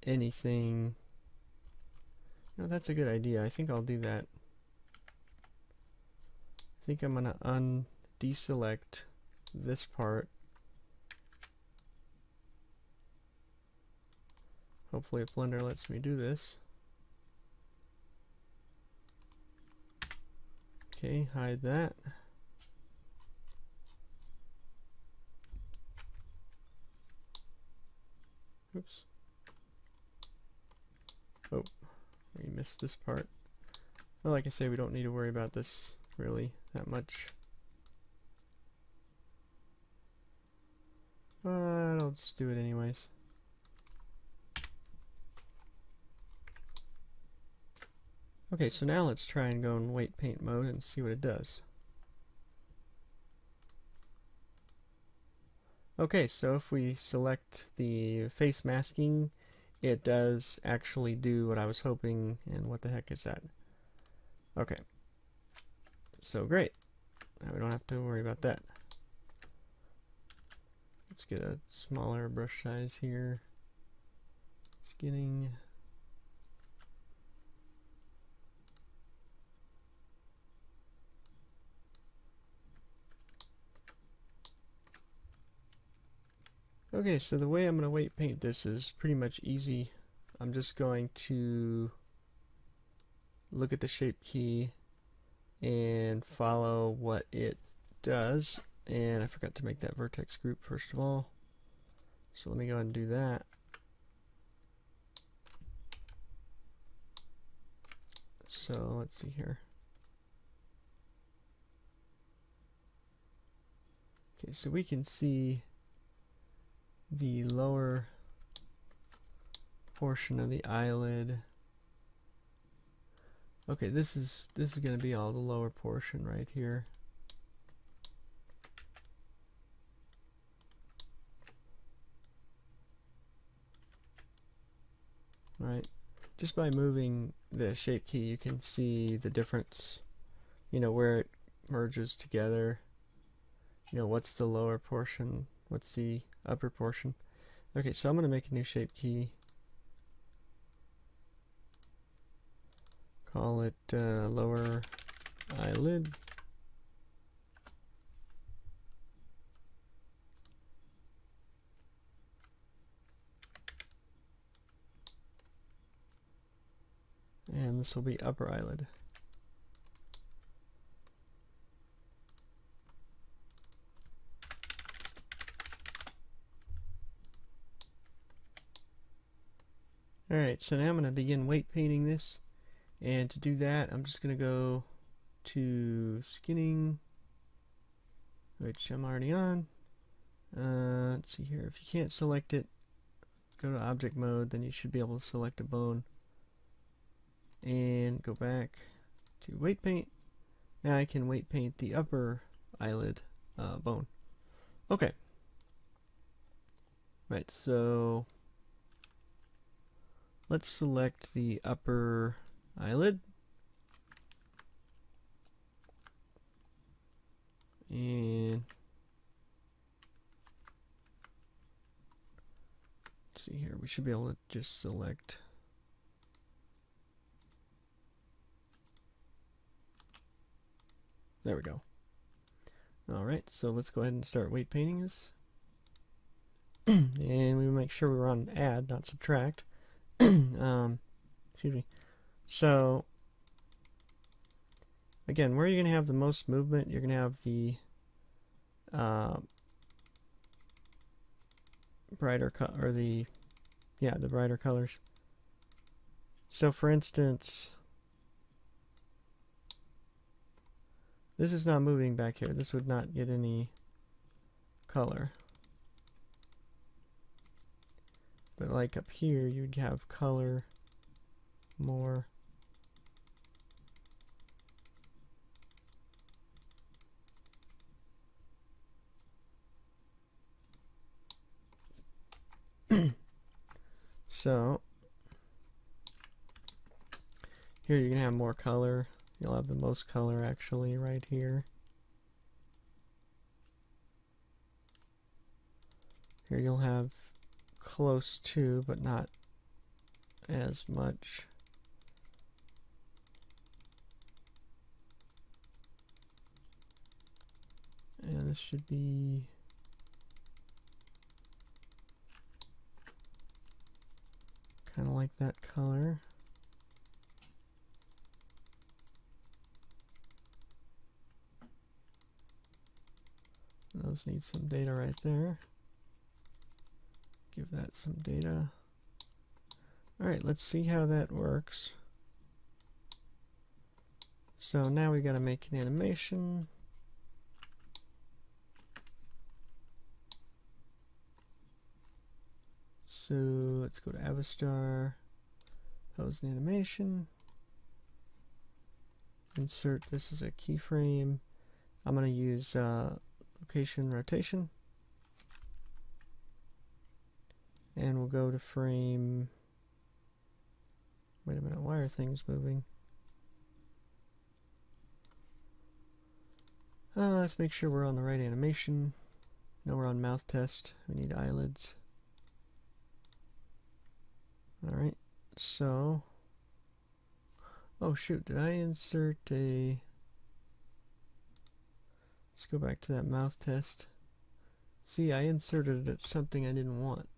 anything. No, that's a good idea. I think I'll do that. I think I'm gonna deselect this part. Hopefully Blender lets me do this. Okay, hide that. Oops. Oh, we missed this part. Well, like I say, we don't need to worry about this really that much. But I'll just do it anyways. Okay, so now let's try and go in weight paint mode and see what it does. Okay, so if we select the face masking, it does actually do what I was hoping. And what the heck is that? Okay, so great. Now we don't have to worry about that. Let's get a smaller brush size here. Skinning. Okay, so the way I'm going to weight paint this is pretty much easy. I'm just going to look at the shape key and follow what it does. And I forgot to make that vertex group first of all. So let me go ahead and do that. So let's see here. Okay, so we can see the lower portion of the eyelid. Okay, this is going to be all the lower portion right here. Right. Just by moving the shape key, you can see the difference, you know, where it merges together. You know, what's the lower portion, what's the upper portion. Okay, so I'm going to make a new shape key. Call it lower eyelid. And this will be upper eyelid. Alright, so now I'm going to begin weight painting this. And to do that, I'm just going to go to skinning, which I'm already on. Let's see here. If you can't select it, go to object mode, then you should be able to select a bone. And go back to weight paint. Now I can weight paint the upper eyelid bone. Okay. Right, so let's select the upper eyelid. And let's see here, we should be able to just select. There we go. Alright, so let's go ahead and start weight painting this. And we make sure we're on add, not subtract. Excuse me. So, again, where you're going to have the most movement, you're going to have the brighter or the brighter colors. So, for instance, This is not moving back here. This would not get any color. But like up here, you'd have color more. So here you're gonna have more color. You'll have the most color actually right here. Here you'll have close to, but not as much. And this should be kind of like that color. Those need some data right there. Give that some data. Alright, let's see how that works. So now we gotta make an animation. So let's go to Avastar, pose an animation, insert this as a keyframe. I'm going to use location rotation, and we'll go to frame. Wait a minute, why are things moving? Let's make sure we're on the right animation. No, we're on mouth test. We need eyelids. Alright, so, oh shoot, did I insert a, let's go back to that mouth test. See, I inserted something I didn't want.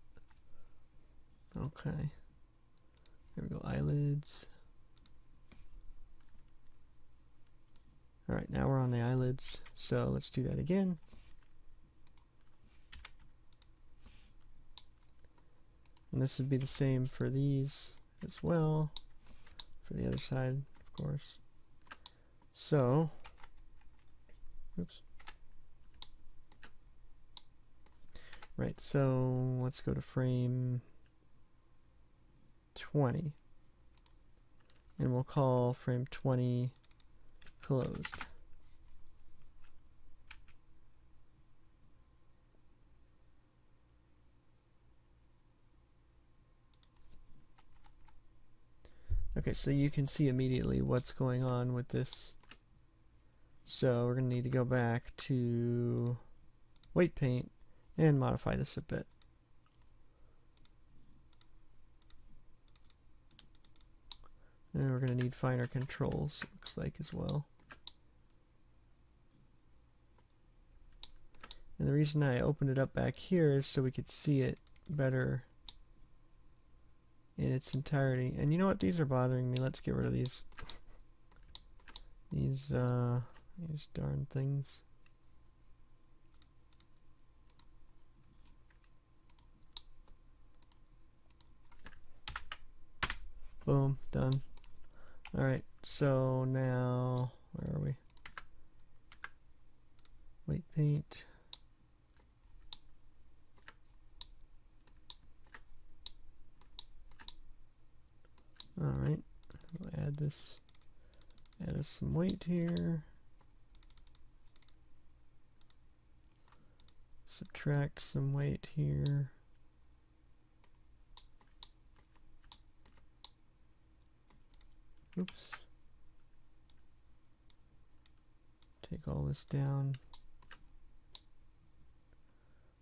Okay, there we go, eyelids. Alright, now we're on the eyelids, so let's do that again. And this would be the same for these as well, for the other side, of course. So, oops. Right, so let's go to frame 20. And we'll call frame 20 closed. Okay, so you can see immediately what's going on with this. So we're going to need to go back to weight paint and modify this a bit. And we're going to need finer controls, it looks like, as well. And the reason I opened it up back here is so we could see it better in its entirety. And you know what? These are bothering me. Let's get rid of these. These darn things. Boom, done. Alright, so now, where are we? Weight paint. Alright, we'll add this, add us some weight here. Subtract some weight here. Oops. Take all this down.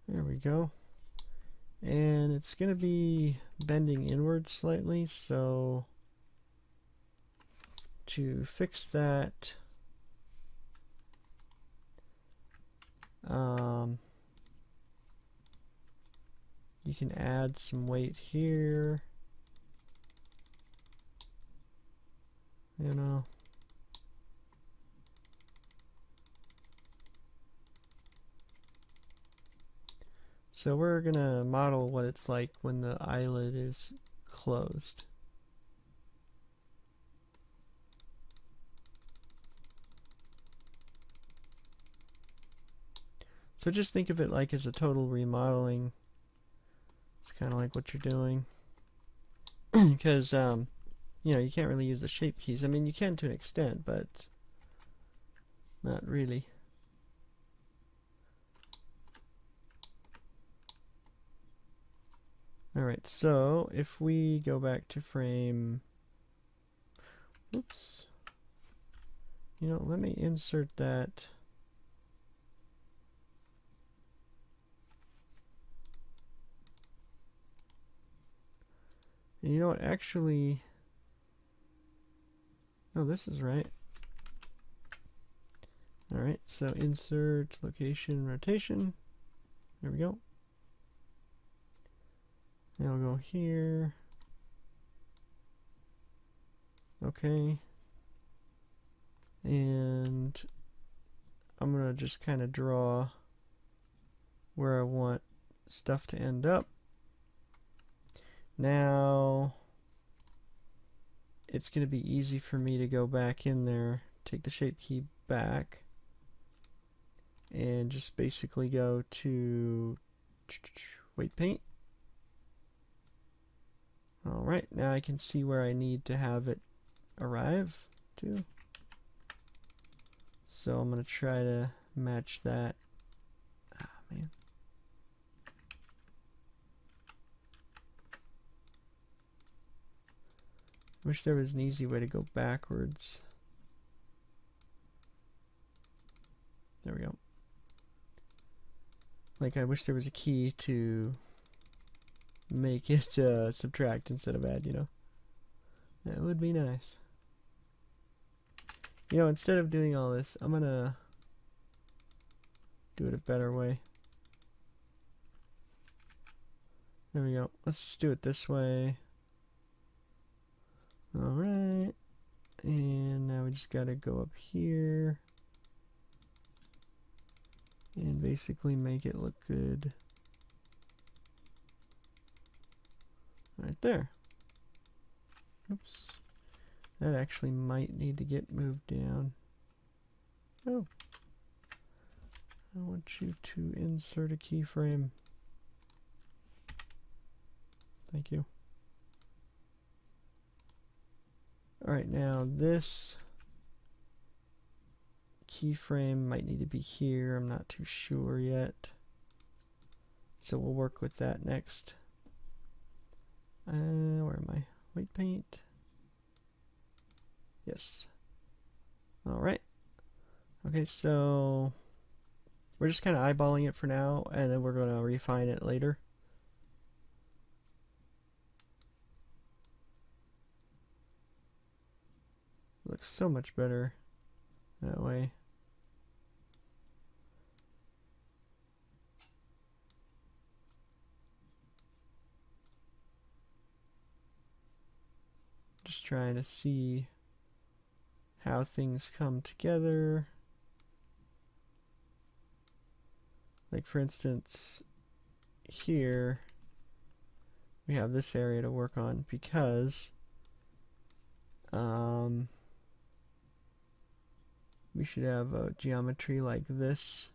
There we go. And it's going to be bending inward slightly, so to fix that, you can add some weight here, you know. So we're gonna model what it's like when the eyelid is closed. So just think of it like as a total remodeling. It's kind of like what you're doing. Because, you know, you can't really use the shape keys. I mean, you can to an extent, but not really. Alright, so if we go back to frame... Oops. You know, let me insert that. And you know what, actually... No, this is right. Alright, so insert, location, rotation. There we go. Now we'll go here. Okay. And I'm gonna just kind of draw where I want stuff to end up. Now it's gonna be easy for me to go back in there, take the shape key back, and just basically go to weight paint. Alright, now I can see where I need to have it arrive to. So I'm going to try to match that. Ah, man. Wish there was an easy way to go backwards. There we go. Like, I wish there was a key to make it subtract instead of add, you know? That would be nice. You know, instead of doing all this, I'm gonna do it a better way. There we go. Let's just do it this way. Alright. And now we just gotta go up here and basically make it look good. Right there. Oops. That actually might need to get moved down. Oh. I want you to insert a keyframe. Thank you. Alright, now this keyframe might need to be here. I'm not too sure yet. So we'll work with that next. Where am I? Weight paint. Yes. Alright. Okay, so we're just kind of eyeballing it for now, and then we're going to refine it later. Looks so much better that way. Just trying to see how things come together. Like, for instance, here we have this area to work on because we should have a geometry like this.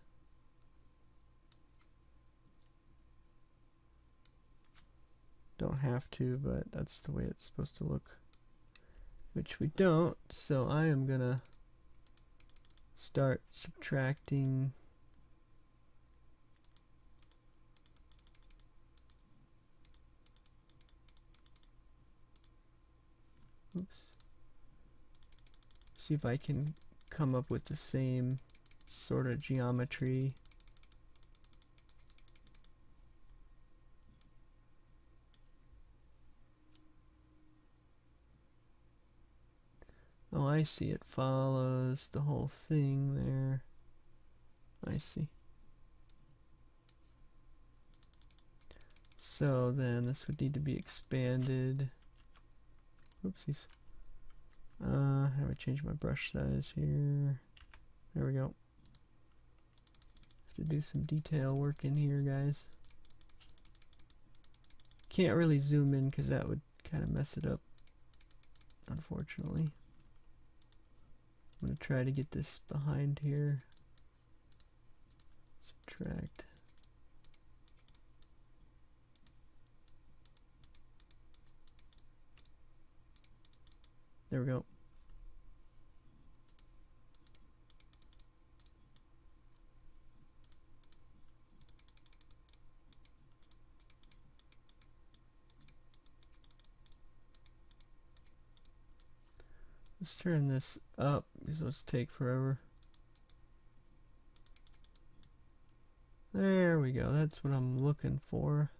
Don't have to, but that's the way it's supposed to look. Which we don't, so I am gonna start subtracting see if I can come up with the same sort of geometry. Oh, I see. It follows the whole thing there. I see. So then this would need to be expanded. Oopsies. How do I change my brush size here? There we go. Have to do some detail work in here, guys. Can't really zoom in because that would kind of mess it up, unfortunately. I'm going to try to get this behind here. subtract. There we go. Let's turn this up because it'll take forever. There we go. That's what I'm looking for.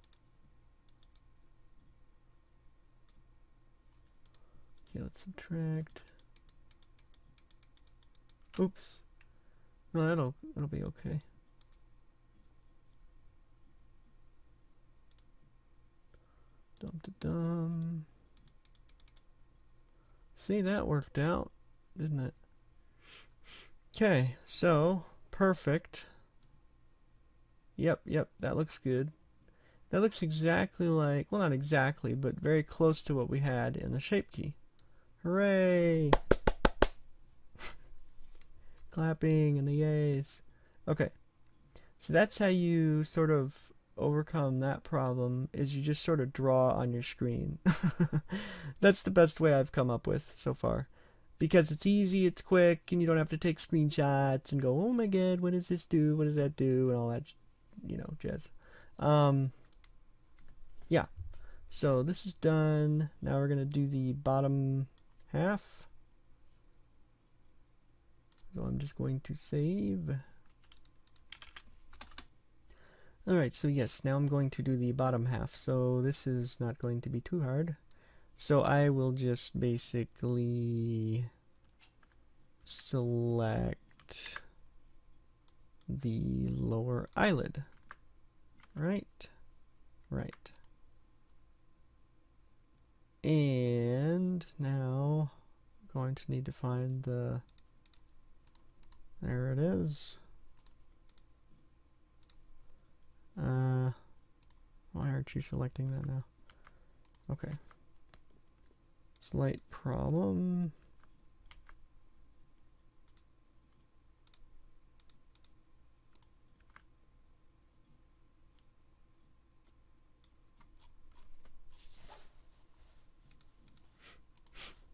Okay, let's subtract. Oops. No, that'll be okay. Dum-da-dum. See, that worked out, didn't it? Okay, so perfect. Yep, that looks good. That looks exactly like, well, not exactly, but very close to what we had in the shape key. Hooray! Clapping and the yays. Okay, so that's how you sort of overcome that problem, is you just sort of draw on your screen. That's the best way I've come up with so far, because it's easy, it's quick, and you don't have to take screenshots and go, oh my god, what does this do, what does that do, and all that, you know, jazz. Yeah, so this is done. Now we're gonna do the bottom half. So I'm just going to save. Alright, so yes, now I'm going to do the bottom half. So this is not going to be too hard. So I will just basically select the lower eyelid. Right. And now I'm going to need to find the, there it is. Why aren't you selecting that now? Okay. Slight problem.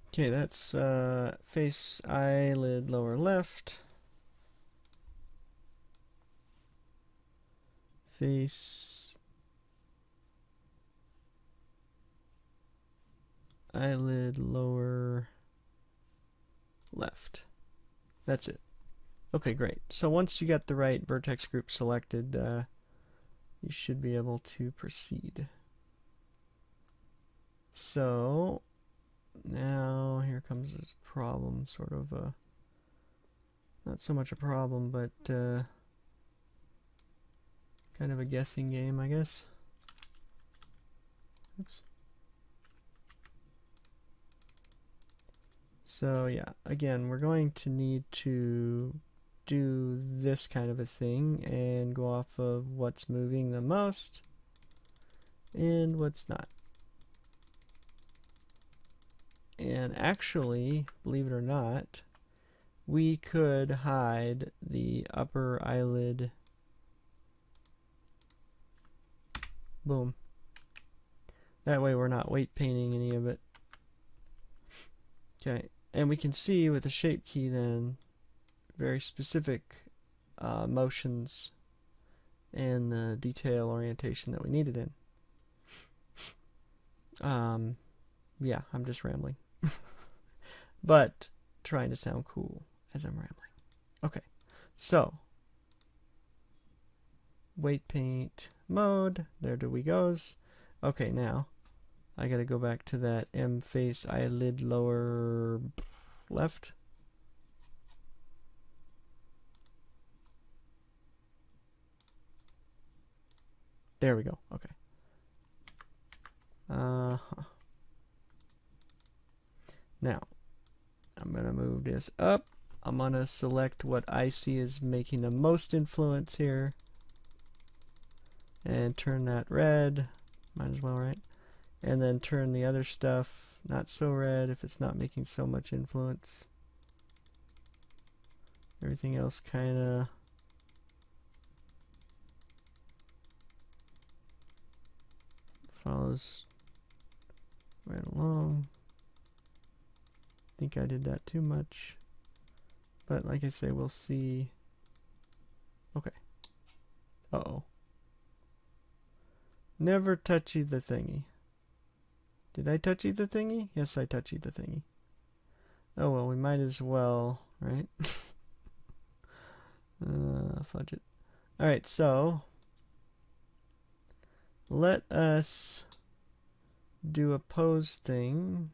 Okay, that's face eyelid lower left. Face eyelid lower left. That's it. Okay, great. So once you got the right vertex group selected, you should be able to proceed. So now here comes this problem, sort of not so much a problem, but kind of a guessing game, I guess. Oops. So yeah, again, we're going to need to do this kind of a thing and go off of what's moving the most and what's not. And actually, believe it or not, we could hide the upper eyelid. Boom. That way we're not weight painting any of it. Okay, and we can see with the shape key then very specific motions and the detail orientation that we needed in. Yeah, I'm just rambling. But trying to sound cool as I'm rambling. Okay, so weight paint mode, there we goes. Okay, now I gotta go back to that M face eyelid lower left. There we go. Okay. Now I'm gonna move this up. I'm gonna select what I see is making the most influence here and turn that red. Might as well, right? And then turn the other stuff not so red if it's not making so much influence. Everything else kind of follows right along. I think I did that too much. But like I say, we'll see. Okay. Uh-oh. Never touchy the thingy. Did I touchy the thingy? Yes, I touchy the thingy. Oh well, we might as well, right? Fudge it. Alright, so let us do a pose thing.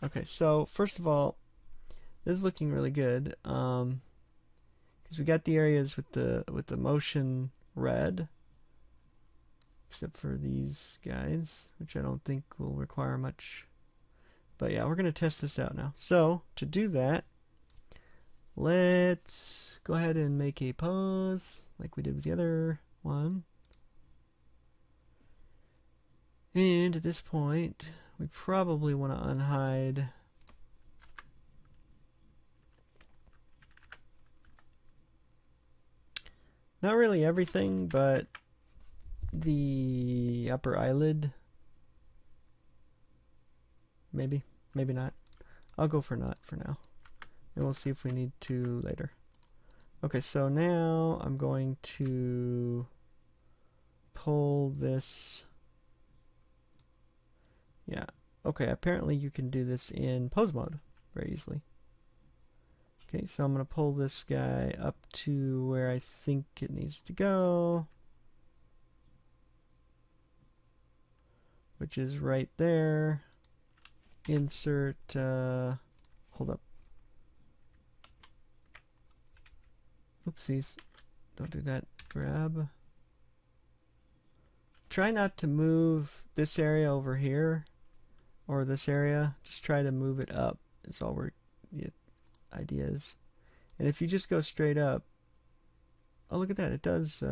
Okay, so first of all, this is looking really good. Because we got the areas with the motion red. Except for these guys, which I don't think will require much. But yeah, we're going to test this out now. So, to do that, let's go ahead and make a pose, like we did with the other one. And at this point, we probably want to unhide not really everything, but the upper eyelid. Maybe, maybe not. I'll go for not for now. And we'll see if we need to later. Okay, so now I'm going to pull this. Yeah, okay, apparently you can do this in pose mode very easily. Okay, so I'm going to pull this guy up to where I think it needs to go, which is right there. Insert, hold up. Oopsies, don't do that. Grab. Try not to move this area over here, or this area. Just try to move it up, is all the idea is. And if you just go straight up, oh look at that, it does,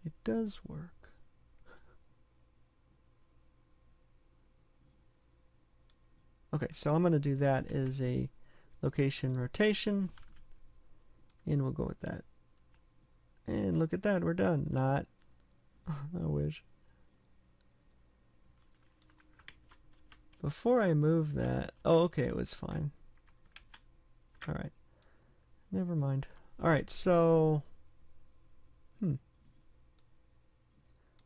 it does work. Okay, so I'm going to do that as a location rotation, and we'll go with that. And look at that, we're done. Not, I wish. Before I move that, oh okay, it was fine. Alright, never mind. Alright, so,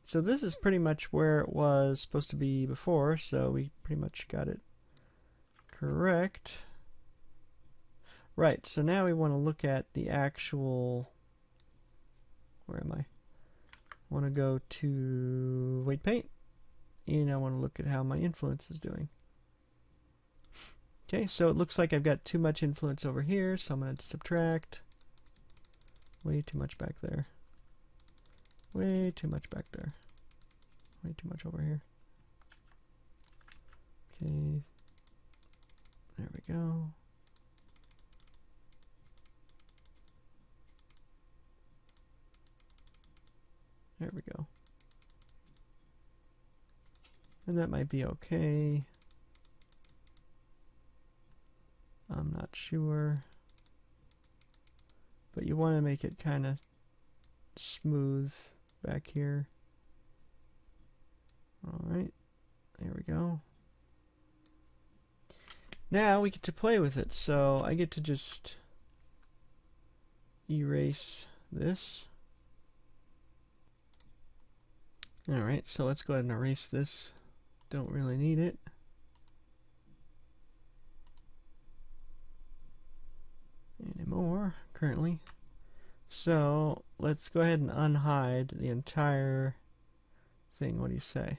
so this is pretty much where it was supposed to be before, so we pretty much got it correct. Right, so now we want to look at the actual, where am I want to go to weight paint, and I want to look at how my influence is doing. Okay, so it looks like I've got too much influence over here, so I'm going to subtract. Way too much back there. Way too much back there. Way too much over here. Okay. There we go. There we go. And that might be okay. I'm not sure. But you want to make it kind of smooth back here. Alright, there we go. Now we get to play with it, so I get to just erase this. Alright, so let's go ahead and erase this. Don't really need it. Anymore, currently. So let's go ahead and unhide the entire thing. What do you say?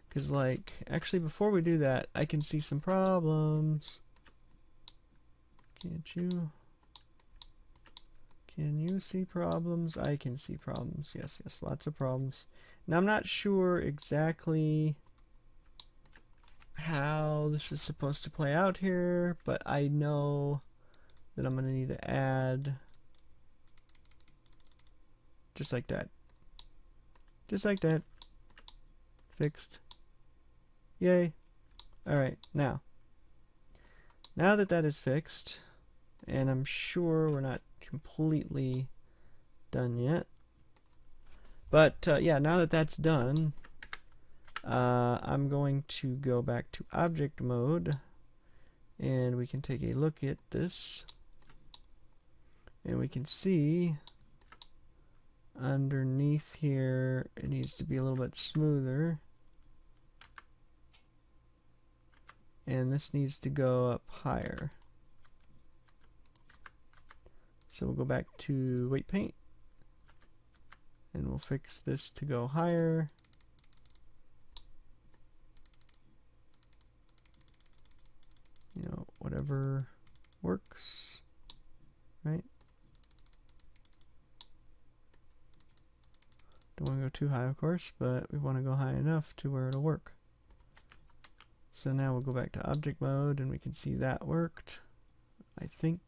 Because, like, actually before we do that, I can see some problems. Can't you? Can you see problems? I can see problems. Yes, yes, lots of problems. Now I'm not sure exactly how this is supposed to play out here, but I know that I'm going to need to add just like that. Just like that. Fixed. Yay. Alright, now that that is fixed, and I'm sure we're not completely done yet. But yeah, now that that's done, I'm going to go back to object mode, and we can take a look at this, and we can see underneath here it needs to be a little bit smoother, and this needs to go up higher. So we'll go back to weight paint, and we'll fix this to go higher. You know, whatever works, right? Don't want to go too high, of course, but we want to go high enough to where it'll work. So now we'll go back to object mode, and we can see that worked, I think.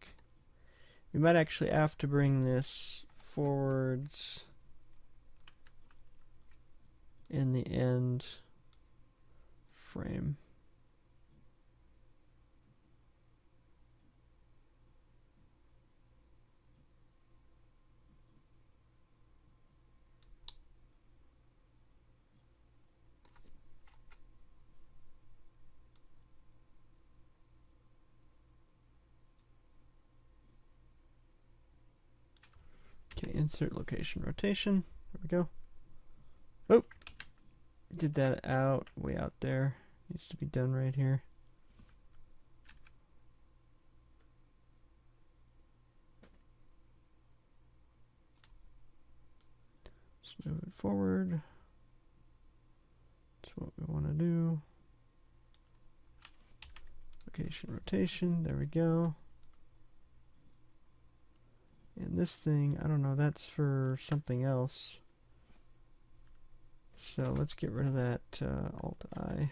We might actually have to bring this forwards in the end frame. Okay, insert location rotation. There we go. Oh, did that out, way out there. Needs to be done right here. Just move it forward. That's what we want to do. Location rotation, there we go. And this thing, I don't know, that's for something else. So let's get rid of that Alt-I.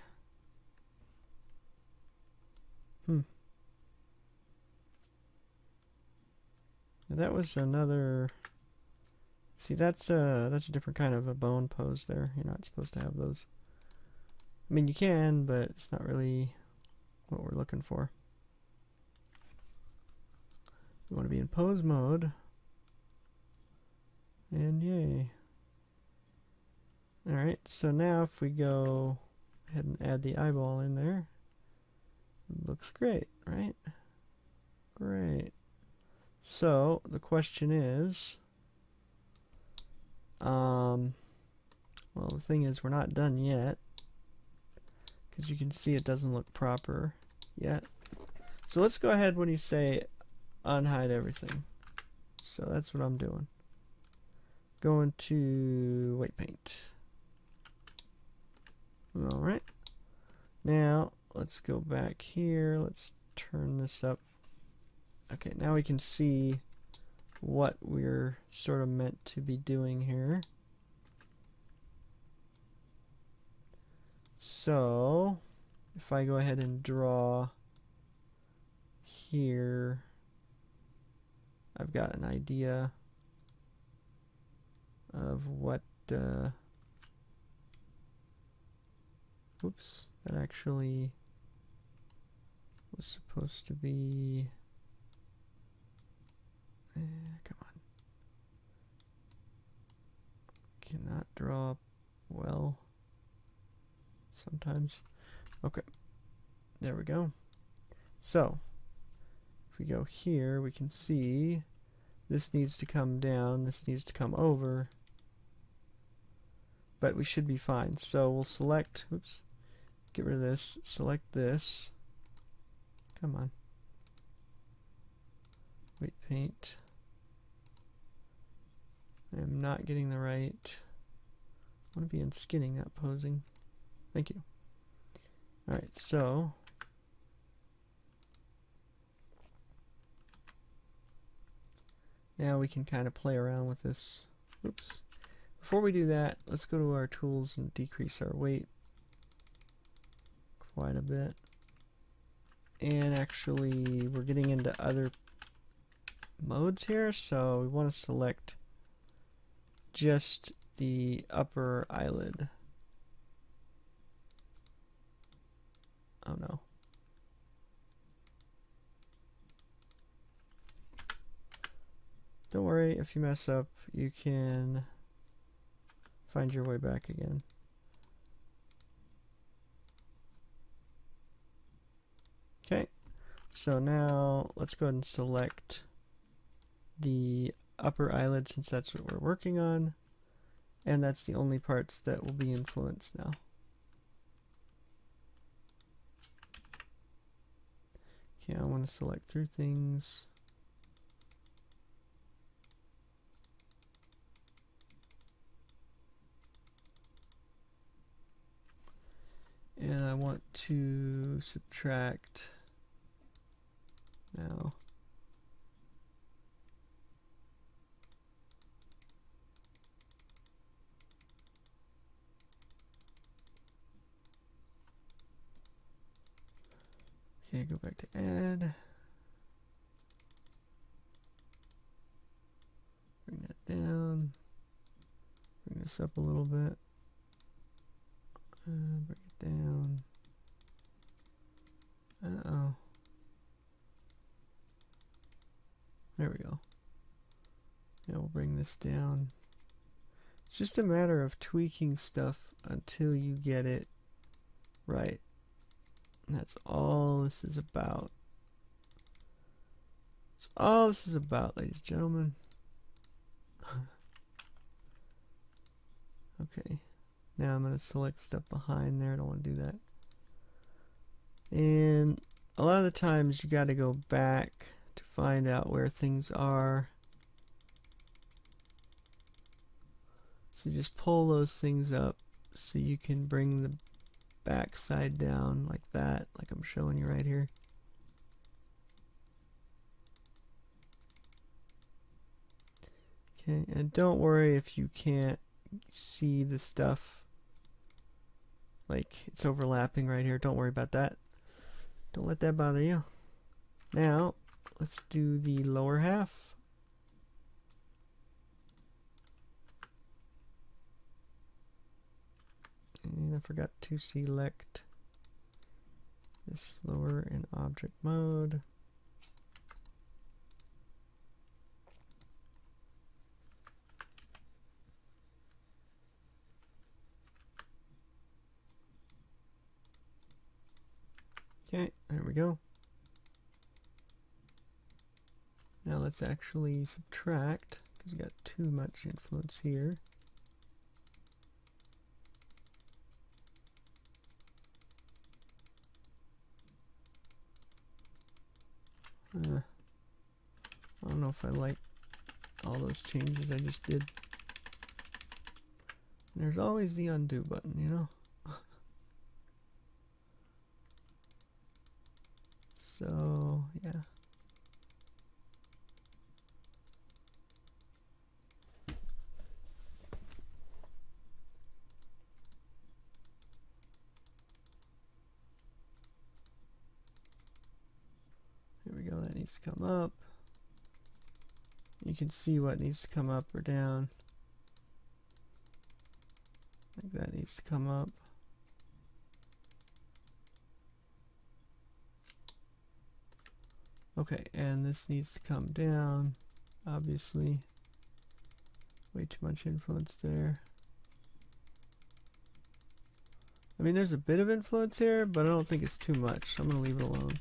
That was another... See, that's a different kind of a bone pose there. You're not supposed to have those. I mean, you can, but it's not really what we're looking for. We want to be in pose mode. And yay. Alright, so now if we go ahead and add the eyeball in there, it looks great, right? Great. So the question is, well, the thing is we're not done yet, because you can see it doesn't look proper yet. So let's go ahead when you say unhide everything. So that's what I'm doing. Going to weight paint. Alright. Now let's go back here. Let's turn this up. Okay, now we can see what we're sort of meant to be doing here. So if I go ahead and draw here, I've got an idea of what whoops, that actually was supposed to be come on, cannot draw well sometimes. Okay, there we go. So if we go here, we can see this needs to come down, this needs to come over, but we should be fine. So we'll select, oops, get rid of this, select this, come on, weight paint. I am not getting the right, I want to be in skinning, not posing. Thank you. Alright, so now we can kind of play around with this. Oops. Before we do that, let's go to our tools and decrease our weight quite a bit. And actually, we're getting into other modes here, so we want to select just the upper eyelid. Oh no. don't worry, if you mess up, you can find your way back again. Okay, so now let's go ahead and select the upper eyelid since that's what we're working on, and that's the only parts that will be influenced now. Okay, I want to select through things. And I want to subtract now. Okay, go back to add. Bring that down. Bring this up a little bit. Bring it down. Uh-oh. There we go. Now we'll bring this down. It's just a matter of tweaking stuff until you get it right. And that's all this is about. That's all this is about, ladies and gentlemen. Okay. Now I'm going to select stuff behind there. I don't want to do that. And a lot of the times you got to go back to find out where things are. So just pull those things up so you can bring the back side down like that, like I'm showing you right here. Okay, and don't worry if you can't see the stuff, like it's overlapping right here. Don't worry about that. Don't let that bother you. Now, let's do the lower half. And I forgot to select this lower in object mode. Okay, there we go. Now let's actually subtract, because we got too much influence here. I don't know if I like all those changes I just did. There's always the undo button, you know? So, yeah. Here we go, that needs to come up. You can see what needs to come up or down. Like that needs to come up. Okay, and this needs to come down, obviously. Way too much influence there. I mean, there's a bit of influence here, but I don't think it's too much. So I'm going to leave it alone.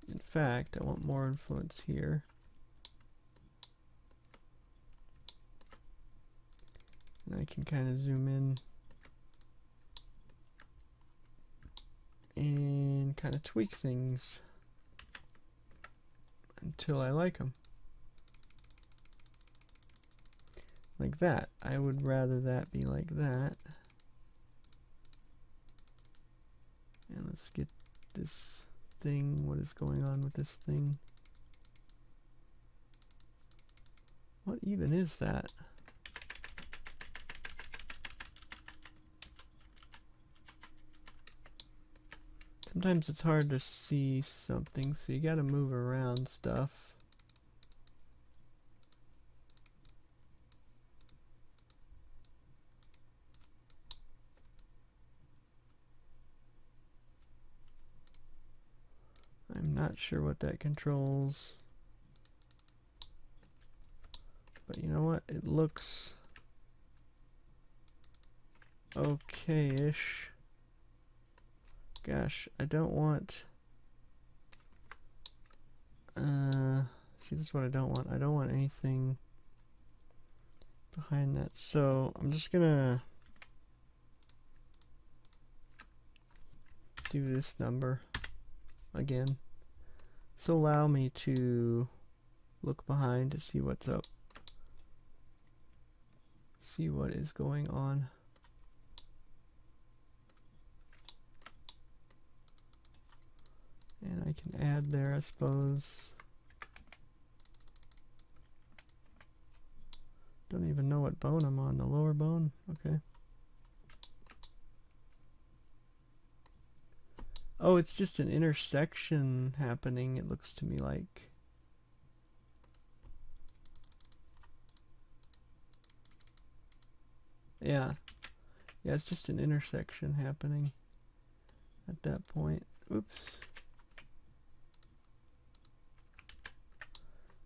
In fact, I want more influence here. And I can kind of zoom in and kind of tweak things until I like them. Like that. I would rather that be like that. And let's get this thing. What is going on with this thing? What even is that? Sometimes it's hard to see something, so you gotta move around stuff. I'm not sure what that controls. But you know what? It looks okay-ish. Gosh, I don't want... see, this is what I don't want. I don't want anything behind that. So I'm just gonna do this number again. So allow me to look behind to see what's up. See what is going on. And I can add there, I suppose. Don't even know what bone I'm on, the lower bone? Okay. Oh, it's just an intersection happening, it looks to me like. Yeah. Yeah, it's just an intersection happening at that point. Oops.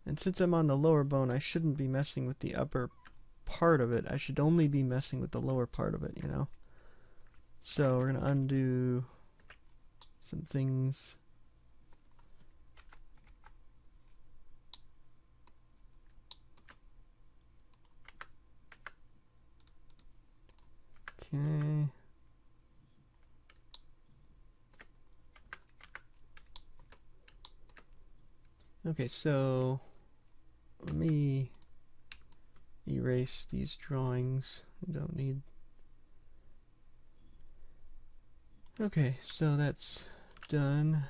And since I'm on the lower bone, I shouldn't be messing with the upper part of it. I should only be messing with the lower part of it, you know? So we're going to undo some things. Okay. Okay, so let me erase these drawings. I don't need... Okay, so that's done.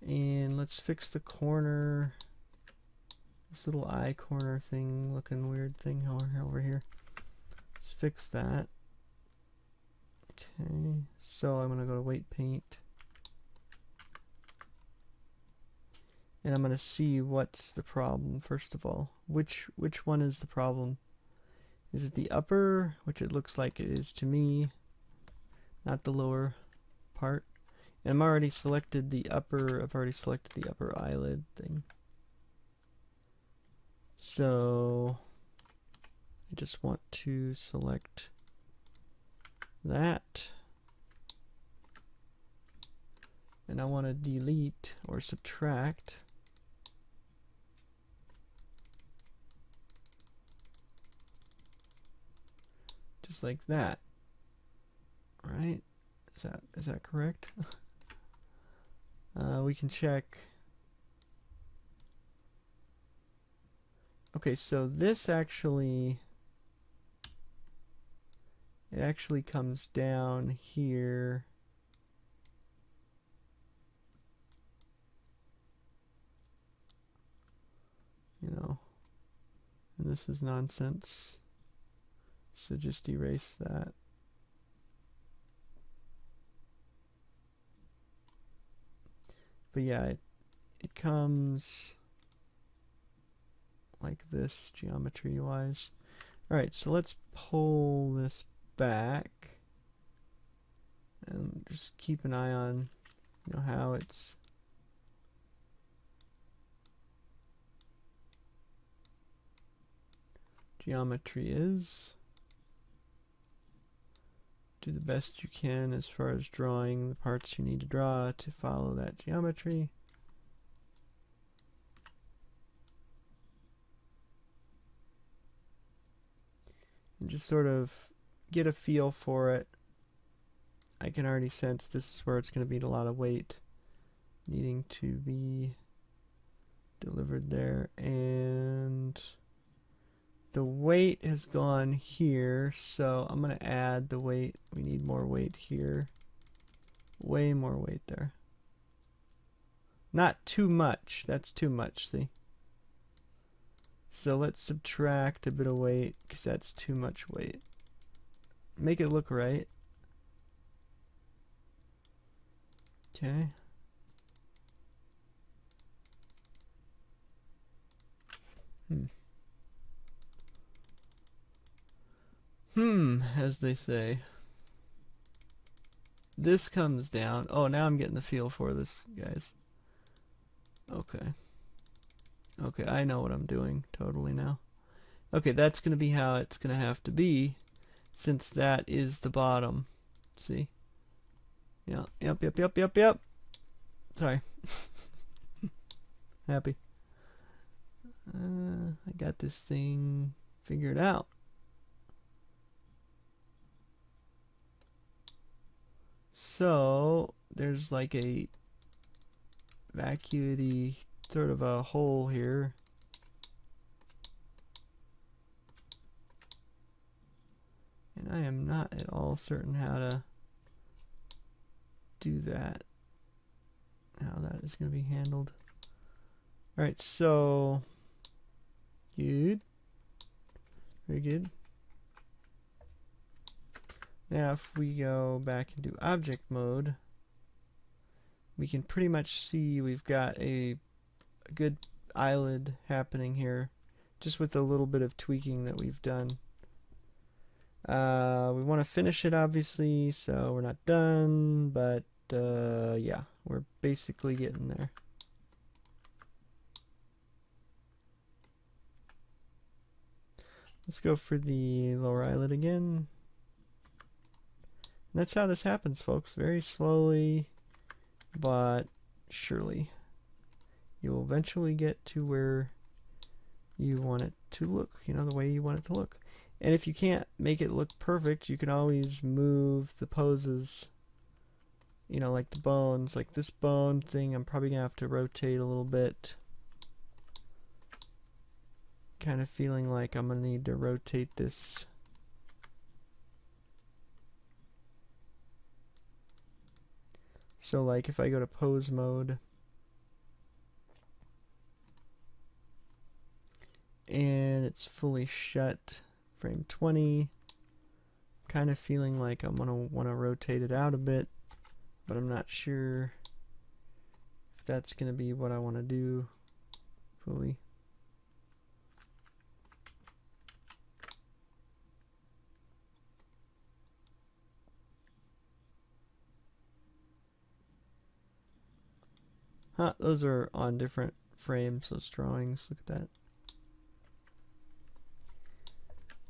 And let's fix the corner. This little eye corner thing, looking weird thing over here. Let's fix that. Okay, so I'm gonna go to weight paint. And I'm gonna see what's the problem first of all. Which one is the problem? Is it the upper, which it looks like it is to me, not the lower part? And I've already selected the upper eyelid thing. So I just want to select that. And I want to delete or subtract just like that. Right? Is that correct? We can check. Okay, so this actually, it actually comes down here. You know, and this is nonsense. So just erase that. But yeah, it comes like this geometry wise. Alright, so let's pull this back and just keep an eye on, you know, how it's geometry is. Do the best you can as far as drawing the parts you need to draw to follow that geometry. And just sort of get a feel for it. I can already sense this is where it's going to be a lot of weight needing to be delivered there, and the weight has gone here, so I'm going to add the weight. We need more weight here. Way more weight there. Not too much. That's too much, see? So let's subtract a bit of weight, because that's too much weight. Make it look right. Okay. As they say. this comes down. Oh, now I'm getting the feel for this, guys. Okay. Okay, I know what I'm doing totally now. Okay, that's going to be how it's going to have to be, since that is the bottom. See? Yeah, yep. Sorry. Happy. I got this thing figured out. So, there's like a vacuity sort of a hole here. And I am not at all certain how to do that. How that is going to be handled. Alright, so good. Very good. Now if we go back into object mode, we can pretty much see we've got a good eyelid happening here, just with a little bit of tweaking that we've done. We want to finish it obviously, so we're not done, but yeah, we're basically getting there. Let's go for the lower eyelid again. And that's how this happens, folks. Very slowly, but surely. You will eventually get to where you want it to look, you know, the way you want it to look. And if you can't make it look perfect, you can always move the poses, you know, like the bones. Like this bone thing, I'm probably going to have to rotate a little bit. Kind of feeling like I'm going to need to rotate this. So like if I go to pose mode and it's fully shut, frame 20, kind of feeling like I'm going to want to rotate it out a bit, but I'm not sure if that's going to be what I want to do fully. Huh, those are on different frames, those drawings. Look at that.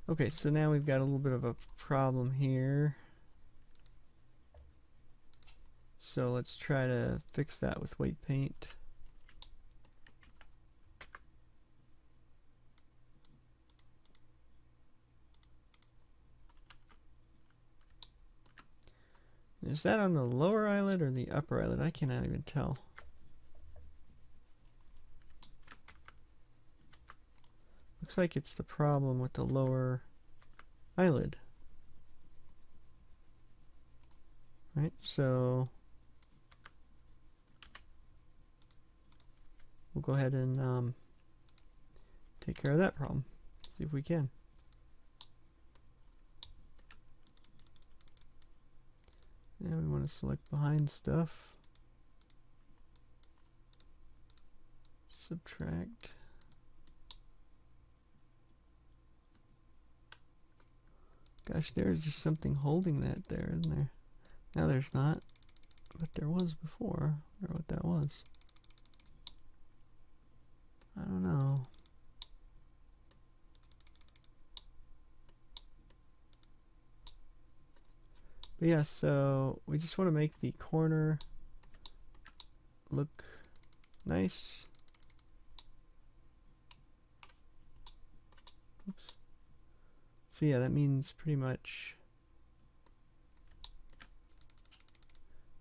Okay, so now we've got a little bit of a problem here. So let's try to fix that with weight paint. Is that on the lower eyelid or the upper eyelid? I cannot even tell. Looks like it's the problem with the lower eyelid. Right, so we'll go ahead and take care of that problem. See if we can. Now we want to select behind stuff. Subtract. Gosh, there's just something holding that there, isn't there? Now there's not, but there was before. I wonder what that was. I don't know. But yeah, so we just want to make the corner look nice. Oops. So yeah, that means pretty much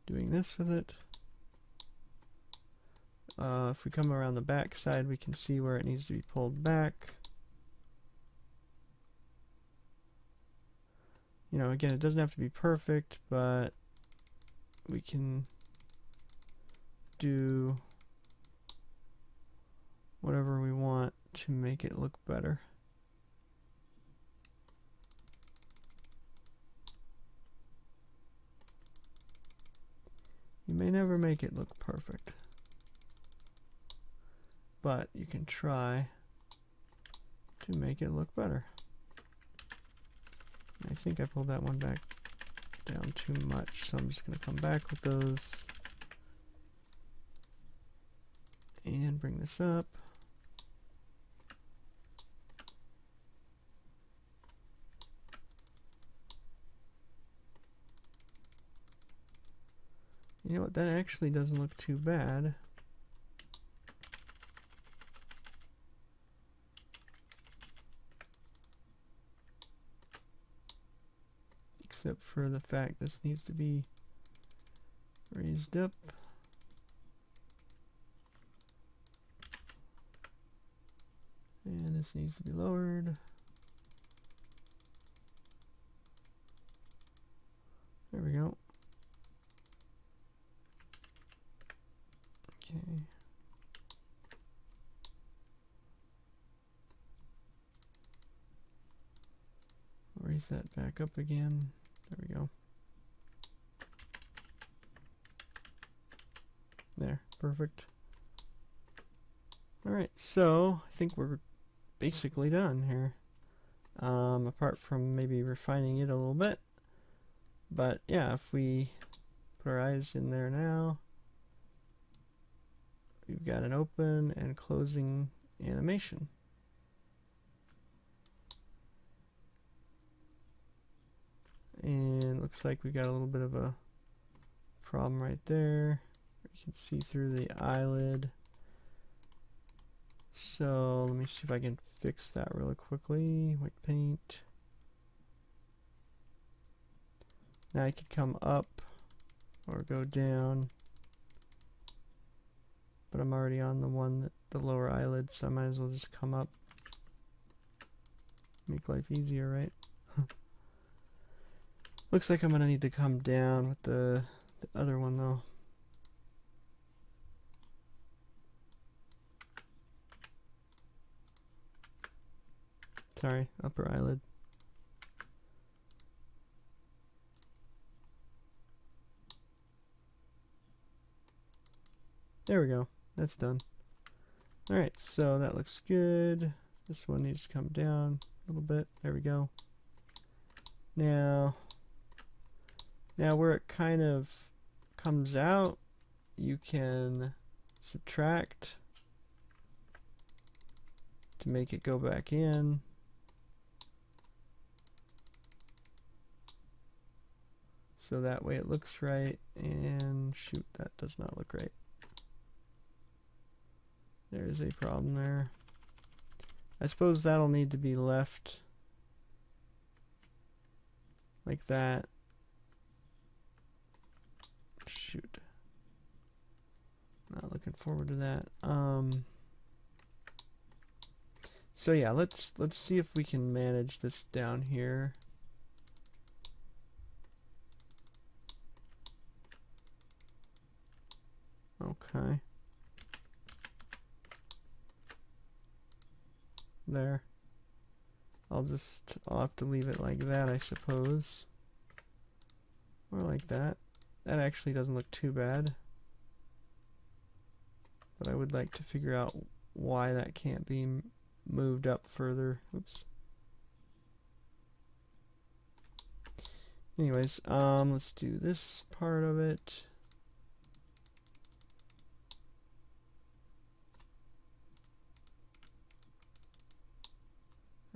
doing this with it. If we come around the back side, we can see where it needs to be pulled back. You know, again, it doesn't have to be perfect, but we can do whatever we want to make it look better. You may never make it look perfect, but you can try to make it look better. I think I pulled that one back down too much, so I'm just going to come back with those and bring this up. You know what, that actually doesn't look too bad. Except for the fact this needs to be raised up. And this needs to be lowered. There we go. Okay. Raise that back up again. There we go. There, perfect. Alright, so I think we're basically done here. Apart from maybe refining it a little bit. But yeah, if we put our eyes in there now, we've got an open and closing animation. And looks like we got a little bit of a problem right there. You can see through the eyelid. So let me see if I can fix that really quickly. White paint. Now I could come up or go down, but I'm already on the one that the lower eyelid, so I might as well just come up. Make life easier, right? Looks like I'm gonna need to come down with the other one though. Sorry, upper eyelid. There we go. That's done. Alright, so that looks good. This one needs to come down a little bit. There we go. Now where it kind of comes out, you can subtract to make it go back in. So that way it looks right, and shoot, that does not look right. There's a problem there. I suppose that'll need to be left like that. Shoot. Not looking forward to that. So yeah, let's see if we can manage this down here. Okay. There. I'll have to leave it like that, I suppose. Or like that. That actually doesn't look too bad. But I would like to figure out why that can't be moved up further. Oops. Anyways, let's do this part of it.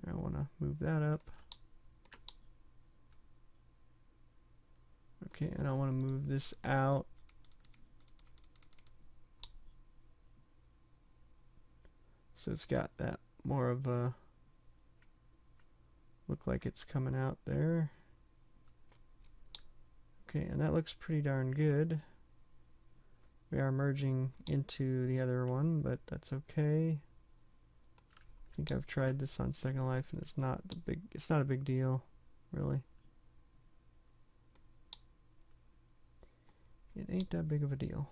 I want to move that up. Okay, and I want to move this out. So it's got that more of a look like it's coming out there. Okay, and that looks pretty darn good. We are merging into the other one, but that's okay. I think I've tried this on Second Life and it's not a big deal, really. It ain't that big of a deal.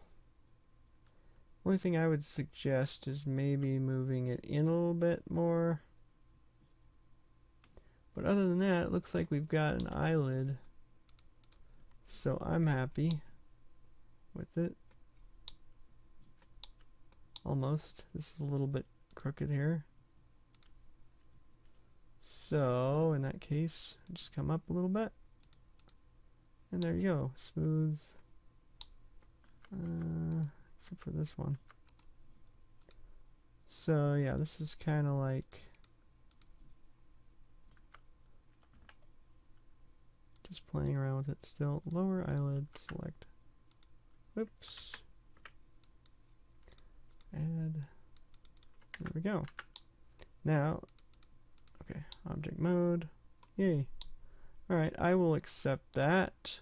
Only thing I would suggest is maybe moving it in a little bit more. But other than that, it looks like we've got an eyelid. So I'm happy with it. Almost. This is a little bit crooked here. So in that case, just come up a little bit. And there you go, smooth. Except for this one. So yeah, this is kind of like just playing around with it still. Lower eyelid, select. Whoops. Add. There we go. Now, okay, object mode. Yay. Alright, I will accept that.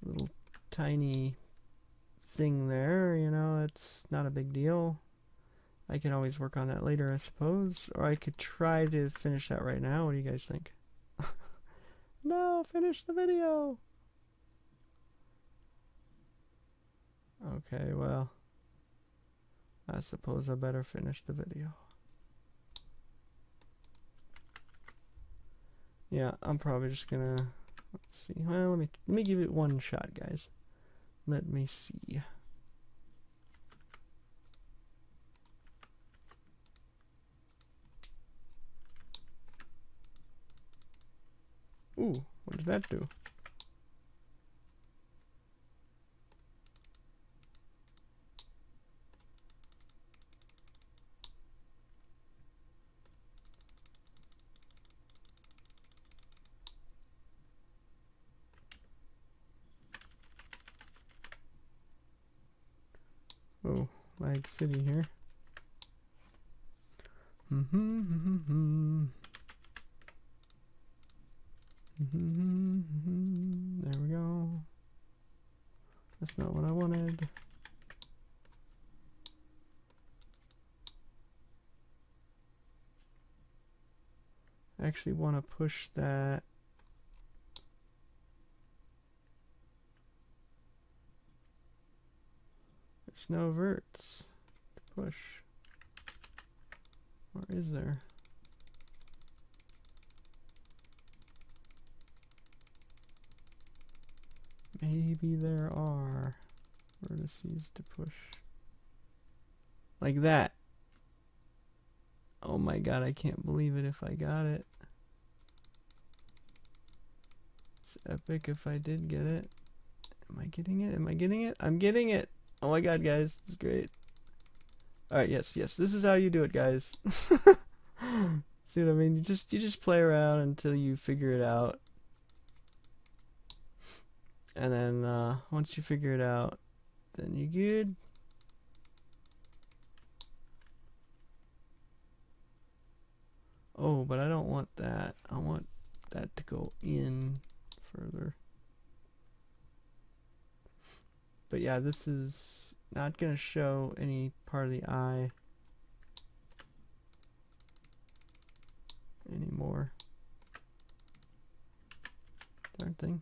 Little tiny thing there, you know, it's not a big deal. I can always work on that later, I suppose. Or I could try to finish that right now. What do you guys think? No, finish the video! Okay, well, I suppose I better finish the video. Yeah, I'm probably just gonna, let's see. Well, let me give it one shot, guys. Let me see. Ooh, what did that do? Oh, lag city here. There we go. That's not what I wanted. I actually want to push that. There's no verts to push. Or is there? Maybe there are vertices to push. Like that. Oh my god, I can't believe it if I got it. It's epic if I did get it. Am I getting it? Am I getting it? I'm getting it! Oh my god, guys, this is great. Alright, yes, this is how you do it, guys. See what I mean? You just play around until you figure it out. And then once you figure it out, then you're good. Oh, but I don't want that. I want that to go in further. But yeah, this is not going to show any part of the eye anymore. Darn thing.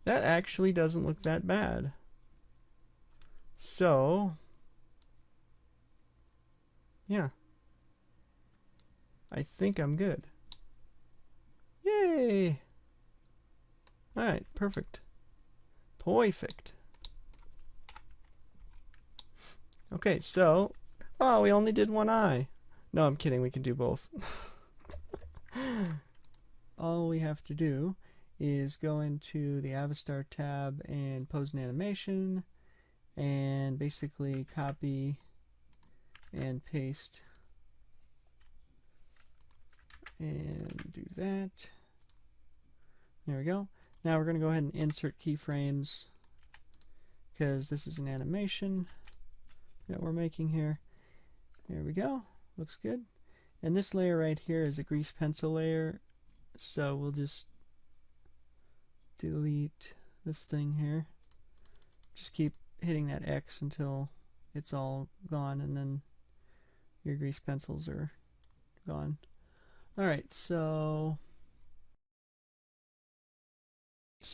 That actually doesn't look that bad. So, yeah. I think I'm good. Yay! Alright, perfect. Perfect. Okay, so, oh, we only did one eye. No, I'm kidding, we can do both. All we have to do is go into the Avastar tab and pose an animation and basically copy and paste and do that. There we go. Now we're going to go ahead and insert keyframes because this is an animation that we're making here. There we go. Looks good. And this layer right here is a grease pencil layer, so we'll just delete this thing here. Just keep hitting that X until it's all gone, and then your grease pencils are gone. Alright, so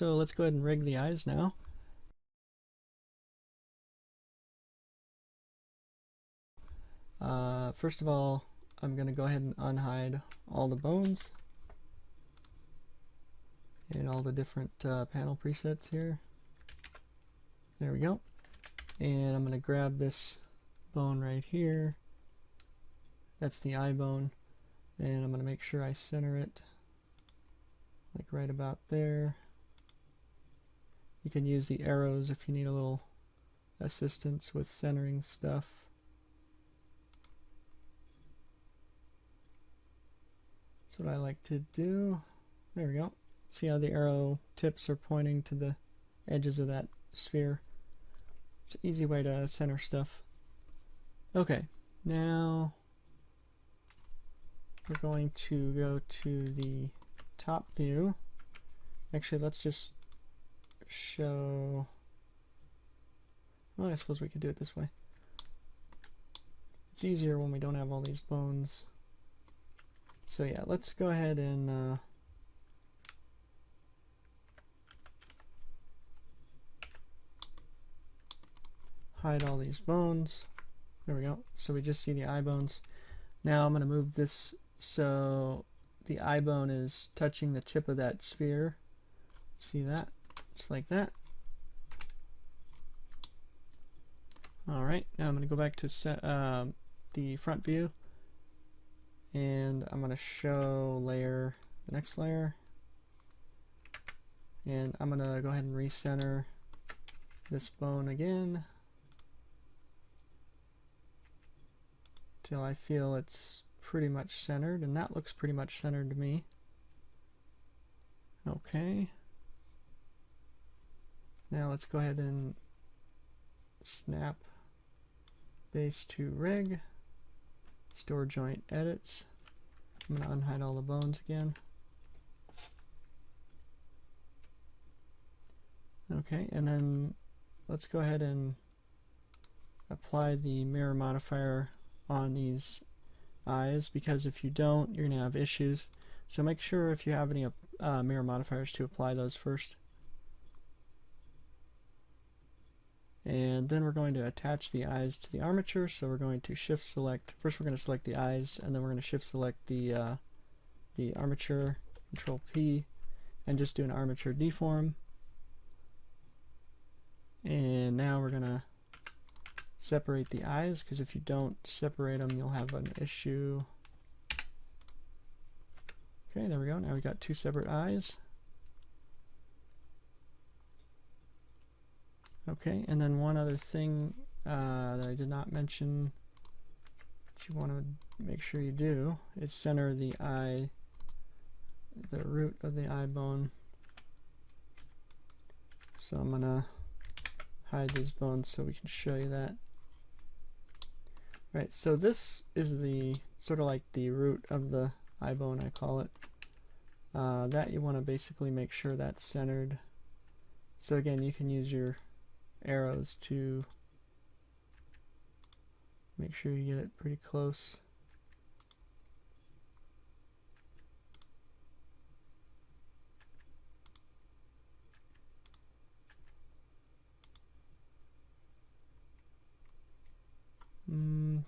let's go ahead and rig the eyes now. First of all, I'm going to go ahead and unhide all the bones and all the different panel presets here. There we go. And I'm going to grab this bone right here. That's the eye bone. And I'm going to make sure I center it like right about there. You can use the arrows if you need a little assistance with centering stuff. That's what I like to do. There we go. See how the arrow tips are pointing to the edges of that sphere? It's an easy way to center stuff. Okay, now we're going to go to the top view. Actually, let's just show... Well, I suppose we could do it this way. It's easier when we don't have all these bones. So yeah, let's go ahead and hide all these bones. There we go. So we just see the eye bones. Now I'm going to move this so the eye bone is touching the tip of that sphere. See that? Just like that. Alright, now I'm going to go back to the front view, and I'm going to show layer, the next layer, and I'm going to go ahead and recenter this bone again till I feel it's pretty much centered, and that looks pretty much centered to me. Okay. Now let's go ahead and snap base to rig, store joint edits. I'm going to unhide all the bones again. Okay, and then let's go ahead and apply the mirror modifier on these eyes, because if you don't, you're going to have issues. So make sure if you have any mirror modifiers to apply those first. And then we're going to attach the eyes to the armature, so we're going to shift select. First we're going to select the eyes, and then we're going to shift select the armature, Control P, and just do an armature deform. And now we're going to separate the eyes, because if you don't separate them, you'll have an issue. Okay, there we go. Now we got two separate eyes. Okay, and then one other thing that I did not mention that you want to make sure you do is center the eye, the root of the eye bone. So I'm going to hide these bones so we can show you that. Right, so this is the sort of like the root of the eye bone, I call it. That you want to basically make sure that's centered. So again, you can use your arrows to make sure you get it pretty close.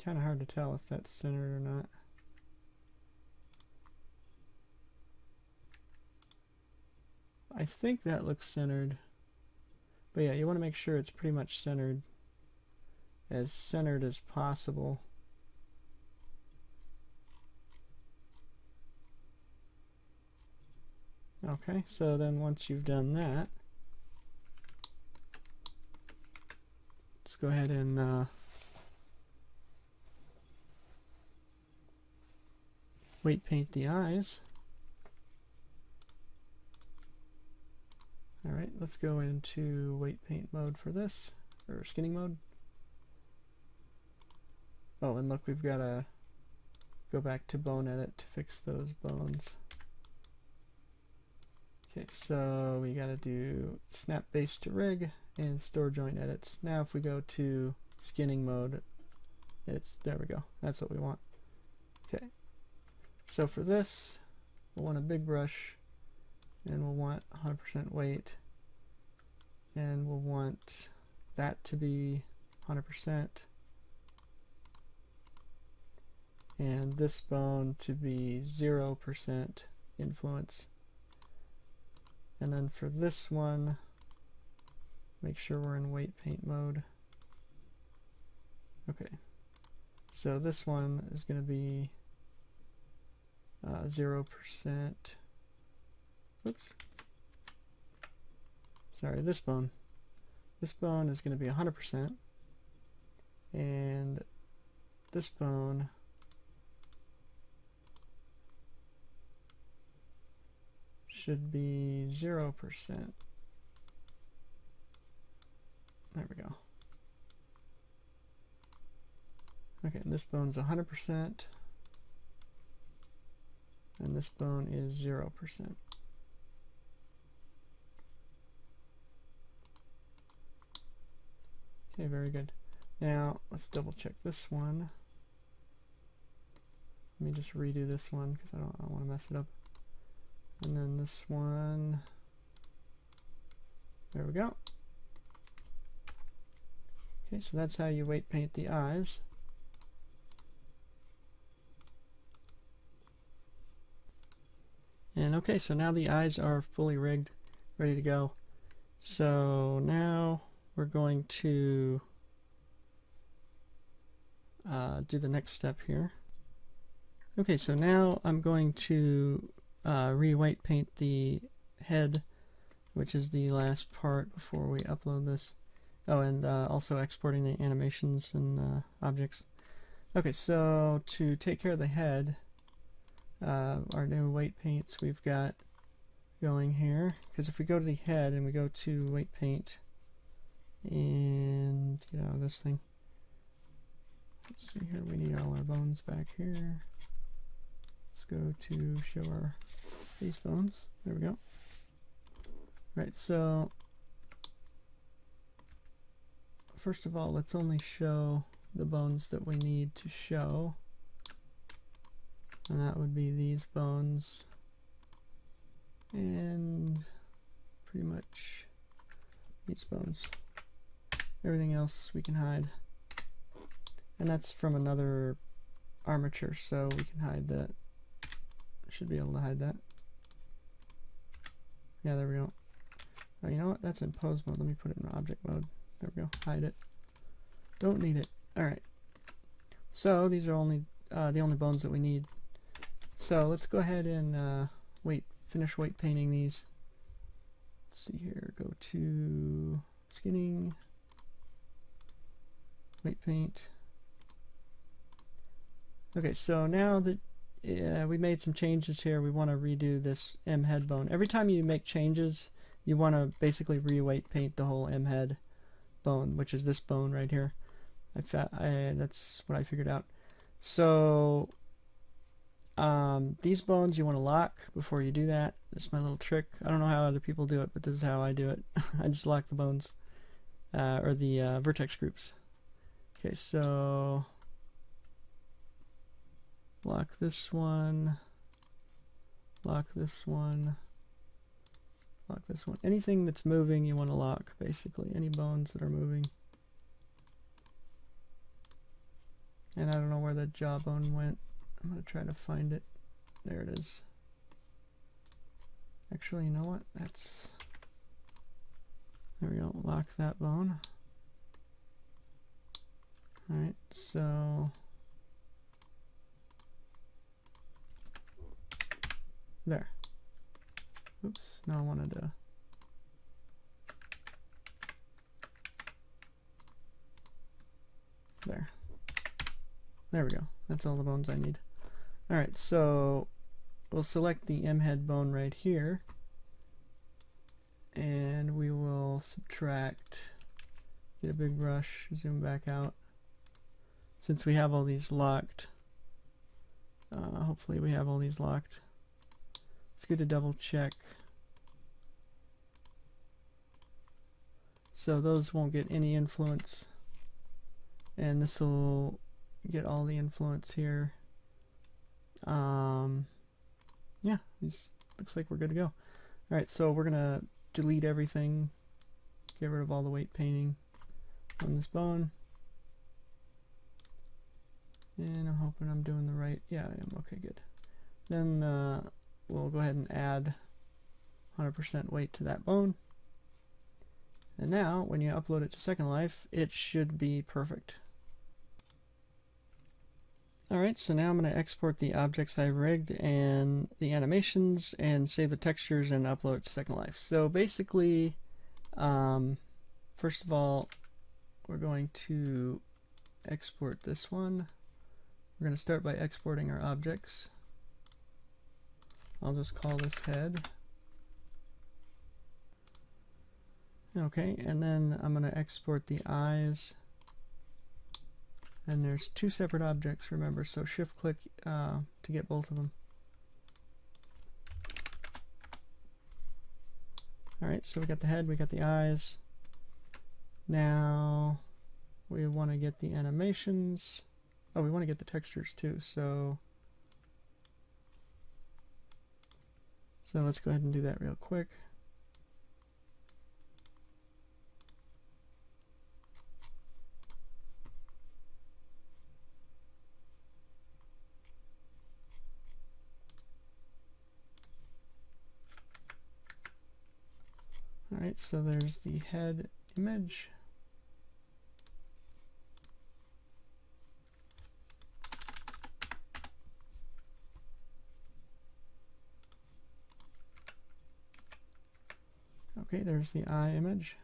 Kind of hard to tell if that's centered or not. I think that looks centered. But yeah, you want to make sure it's pretty much centered as possible. Okay, so then once you've done that, let's go ahead and weight paint the eyes. Alright, let's go into weight paint mode for this, or skinning mode. Oh, and look, we've got to go back to bone edit to fix those bones. Okay, so we got to do snap base to rig and store joint edits. Now if we go to skinning mode, there we go. That's what we want. Okay, so for this, we'll want a big brush, and we'll want 100% weight, and we'll want that to be 100%, and this bone to be 0% influence. And then for this one, make sure we're in weight paint mode. Okay, so this one is going to be 0%. oops. Sorry, this bone. This bone is going to be 100%, and this bone should be 0%. There we go. Okay, and this bone's 100%, and this bone is 0%. Okay, very good. Now, let's double check this one. Let me just redo this one because I don't want to mess it up. And then this one. There we go. Okay, so that's how you weight paint the eyes. And okay, so now the eyes are fully rigged, ready to go. So now we're going to do the next step here. Okay, so now I'm going to re-weight paint the head, which is the last part before we upload this. Oh, and also exporting the animations and objects. Okay, so to take care of the head, our new weight paints we've got going here, because if we go to the head and we go to weight paint and get out of this thing, let's see here, we need all our bones back here. Let's go to show our face bones. There we go. Right, so first of all, let's only show the bones that we need to show, and that would be these bones and pretty much these bones. Everything else we can hide, and that's from another armature, so we can hide that. Should be able to hide that. Yeah, there we go. Oh, you know what? That's in pose mode. Let me put it in object mode. There we go. Hide it. Don't need it. Alright. So these are only the only bones that we need. So let's go ahead and finish weight painting these. Let's see here. Go to skinning, weight paint. Okay, so now that we made some changes here, we want to redo this M head bone. Every time you make changes, you want to basically re-weight paint the whole M head bone, which is this bone right here. That's what I figured out. So these bones you want to lock before you do that. This is my little trick. I don't know how other people do it, but this is how I do it. I just lock the bones, or the vertex groups. Okay, so lock this one, lock this one, lock this one. Anything that's moving you want to lock, basically. Any bones that are moving. And I don't know where the jawbone went. I'm going to try to find it. There it is. Actually, you know what? That's... There we go. Lock that bone. Alright, so... There. Oops, no, I wanted to... There. There we go. That's all the bones I need. Alright, so we'll select the M head bone right here, and we will subtract, get a big brush, zoom back out. Since we have all these locked, hopefully we have all these locked. It's good to double check. So those won't get any influence, and this will get all the influence here. Yeah, just looks like we're good to go. Alright, so we're gonna delete everything, get rid of all the weight painting on this bone, and I'm hoping I'm doing the right, yeah I am, okay good. Then we'll go ahead and add 100% weight to that bone, and now when you upload it to Second Life it should be perfect. Alright, so now I'm going to export the objects I've rigged and the animations and save the textures and upload it to Second Life. So basically, first of all, we're going to export this one. We're going to start by exporting our objects. I'll just call this head. Okay, and then I'm going to export the eyes. And there's two separate objects, remember, so shift click to get both of them. Alright, so we got the head, we got the eyes. Now we want to get the animations. Oh, we want to get the textures too, so let's go ahead and do that real quick. Alright, so there's the head image. Okay, there's the eye image.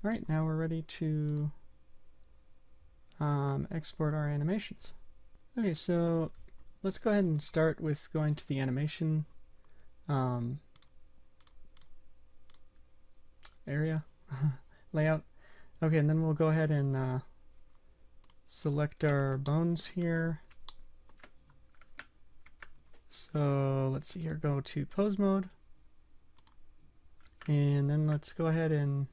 Alright, now we're ready to export our animations. Okay, so let's go ahead and start with going to the animation area, layout. Okay, and then we'll go ahead and select our bones here. So let's see here, go to pose mode. And then let's go ahead and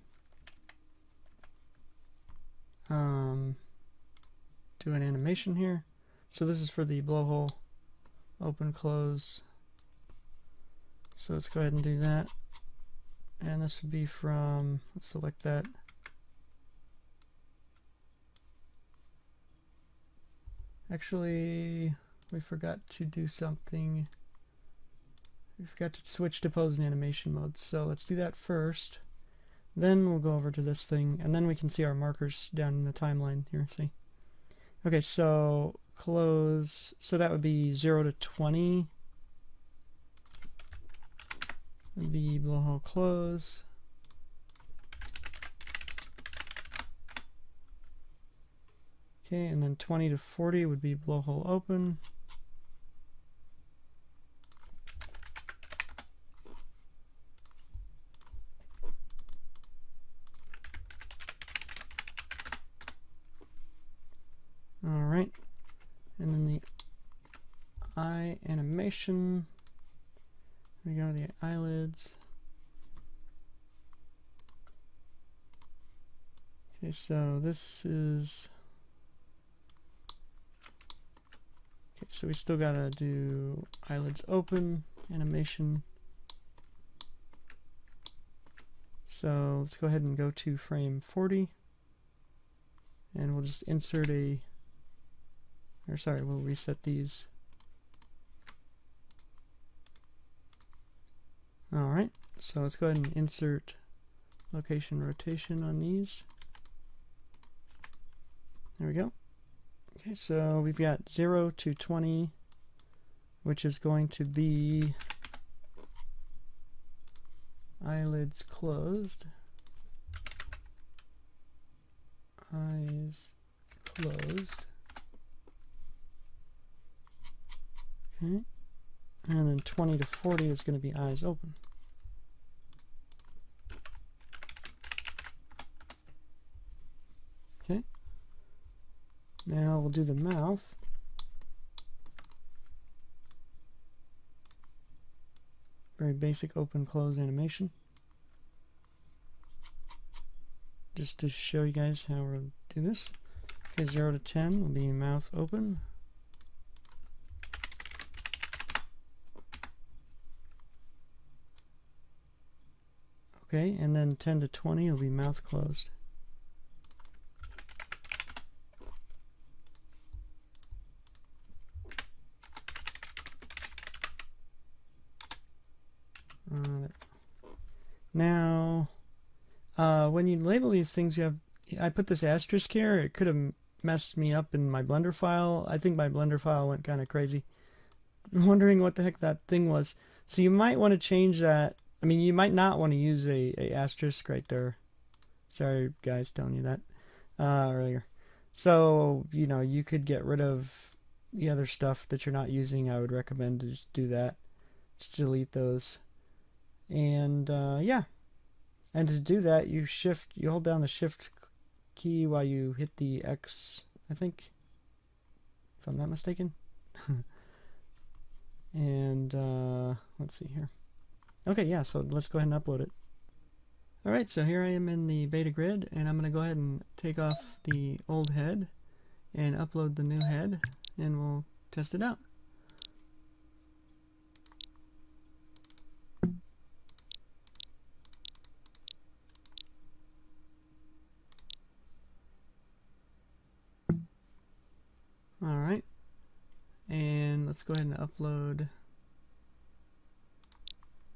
do an animation here. So this is for the blowhole, open, close. So let's go ahead and do that. And this would be from, let's select that. Actually, we forgot to do something. We forgot to switch to pose and animation mode. So let's do that first. Then we'll go over to this thing, and then we can see our markers down in the timeline here, see? Okay, so close, so that would be 0 to 20. Would be blowhole close. Okay, and then 20 to 40 would be blowhole open. Alright, and then the eye animation, here we go, the eyelids. Okay, so this is, okay, so we still gotta do eyelids open, animation. So let's go ahead and go to frame 40, and we'll just insert a, or sorry, we'll reset these. Alright, so let's go ahead and insert location rotation on these. There we go. Okay, so we've got 0 to 20, which is going to be eyelids closed, eyes closed. Okay, and then 20 to 40 is going to be eyes open. Okay, now we'll do the mouth. Very basic open close animation. Just to show you guys how we'll do this. Okay, 0 to 10 will be mouth open. Okay, and then 10 to 20 will be mouth closed. Now, when you label these things, I put this asterisk here. It could have messed me up in my Blender file. I think my Blender file went kind of crazy. I'm wondering what the heck that thing was. So you might want to change that. I mean, you might not want to use a asterisk right there. Sorry, guys, telling you that earlier. So, you know, you could get rid of the other stuff that you're not using. I would recommend to just do that. Just delete those. And yeah. And to do that, you hold down the shift key while you hit the X, I think, if I'm not mistaken. And let's see here. Okay, yeah, so let's go ahead and upload it. Alright, so here I am in the beta grid, and I'm going to go ahead and take off the old head and upload the new head, and we'll test it out. Alright, and let's go ahead and upload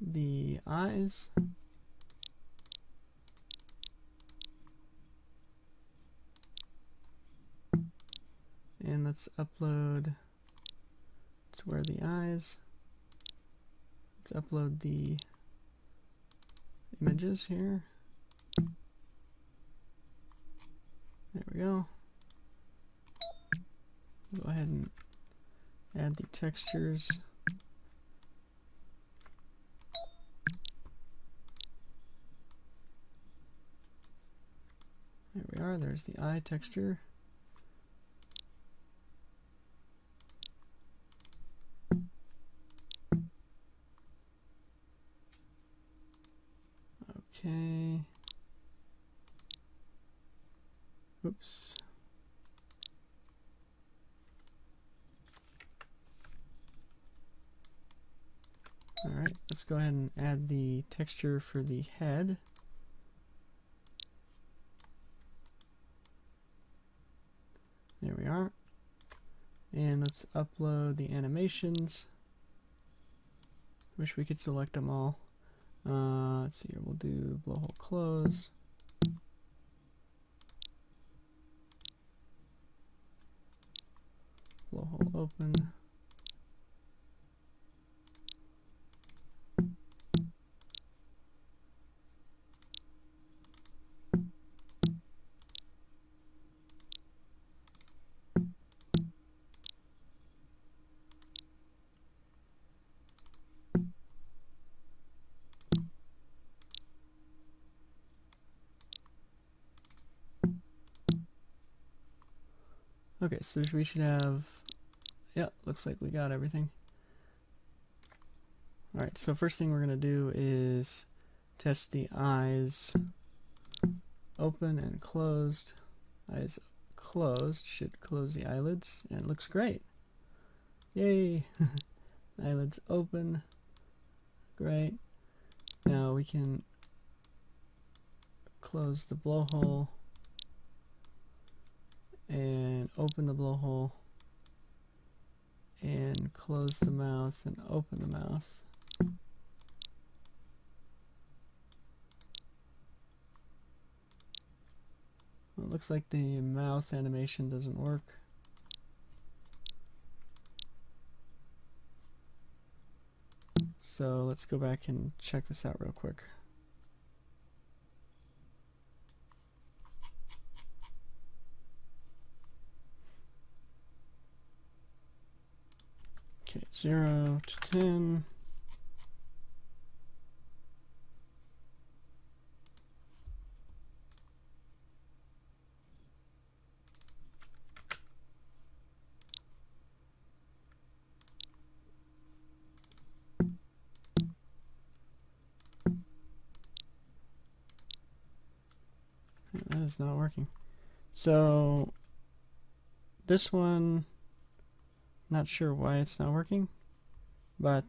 the eyes. And let's upload, let's wear the eyes. Let's upload the images here. There we go. Go ahead and add the textures. There we are, there's the eye texture. Okay. Oops. Alright, let's go ahead and add the texture for the head. There we are. And let's upload the animations. Wish we could select them all. Let's see here, we'll do blowhole close. Blowhole open. Okay, so we should have, yeah, looks like we got everything. Alright, so first thing we're going to do is test the eyes open and closed. Eyes closed should close the eyelids, and it looks great. Yay! Eyelids open. Great. Now we can close the blowhole and open the blowhole and close the mouth and open the mouth. Well, it looks like the mouth animation doesn't work. So let's go back and check this out real quick. Okay, 0 to 10. That is not working. So this one, not sure why it's not working, but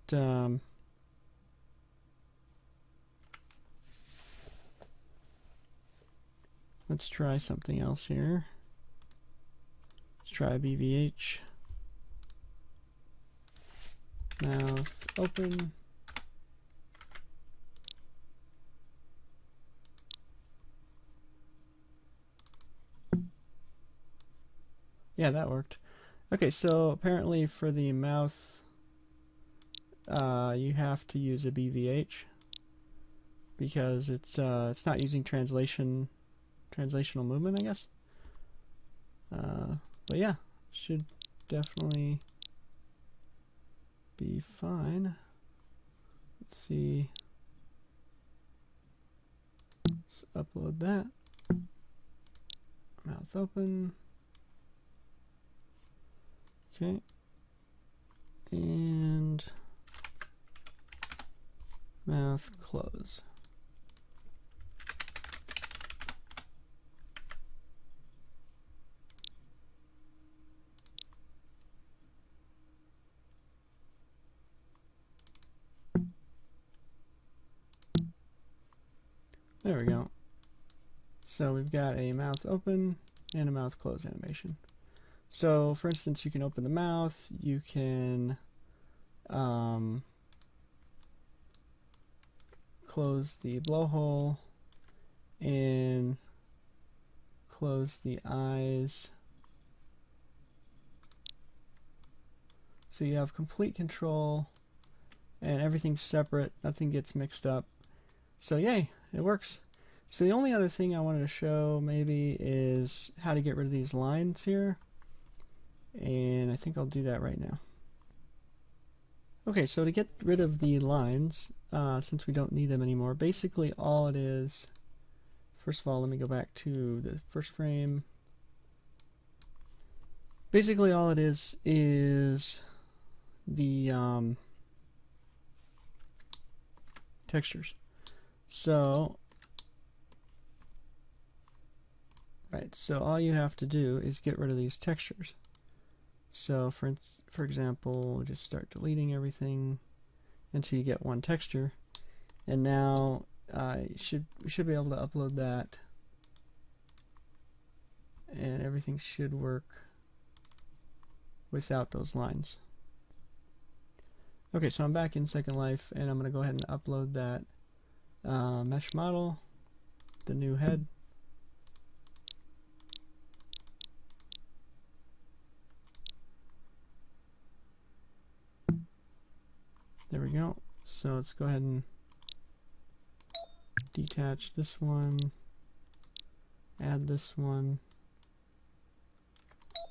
let's try something else here. Let's try BVH. Mouth open. Yeah, that worked. Okay, so apparently for the mouth, you have to use a BVH because it's not using translational movement, I guess. But yeah, should definitely be fine. Let's see. Let's upload that. Mouth open. Okay. And mouth close. There we go. So we've got a mouth open and a mouth close animation. So for instance, you can open the mouth, you can close the blowhole and close the eyes. So you have complete control and everything's separate, nothing gets mixed up. So yay, it works. So the only other thing I wanted to show maybe is how to get rid of these lines here. And I think I'll do that right now. Okay, so to get rid of the lines, since we don't need them anymore, basically all it is, first of all, let me go back to the first frame. Basically all it is the textures. So, right, so all you have to do is get rid of these textures. So for example, just start deleting everything until you get one texture, and now we should be able to upload that, and everything should work without those lines. Okay, so I'm back in Second Life, and I'm going to go ahead and upload that mesh model, the new head. There we go. So let's go ahead and detach this one, add this one,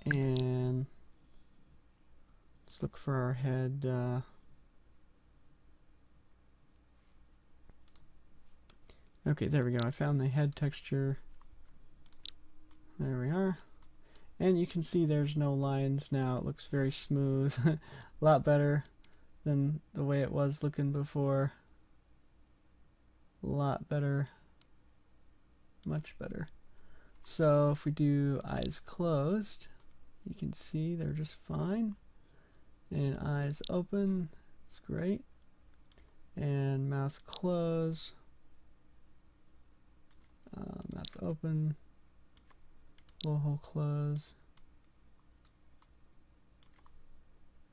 and let's look for our head. Okay, there we go. I found the head texture. There we are. And you can see there's no lines now. It looks very smooth. A lot better than the way it was looking before. A lot better. Much better. So if we do eyes closed, you can see they're just fine. And eyes open, it's great. And mouth close. Mouth open. Blowhole close.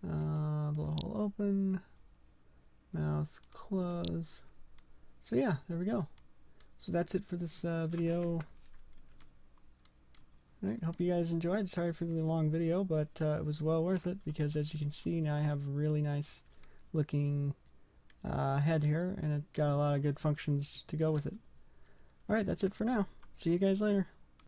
Blowhole open. Mouth close. So yeah, there we go. So that's it for this video. Alright, hope you guys enjoyed. Sorry for the long video, but it was well worth it because as you can see now I have a really nice looking head here, and it got a lot of good functions to go with it. Alright, that's it for now. See you guys later.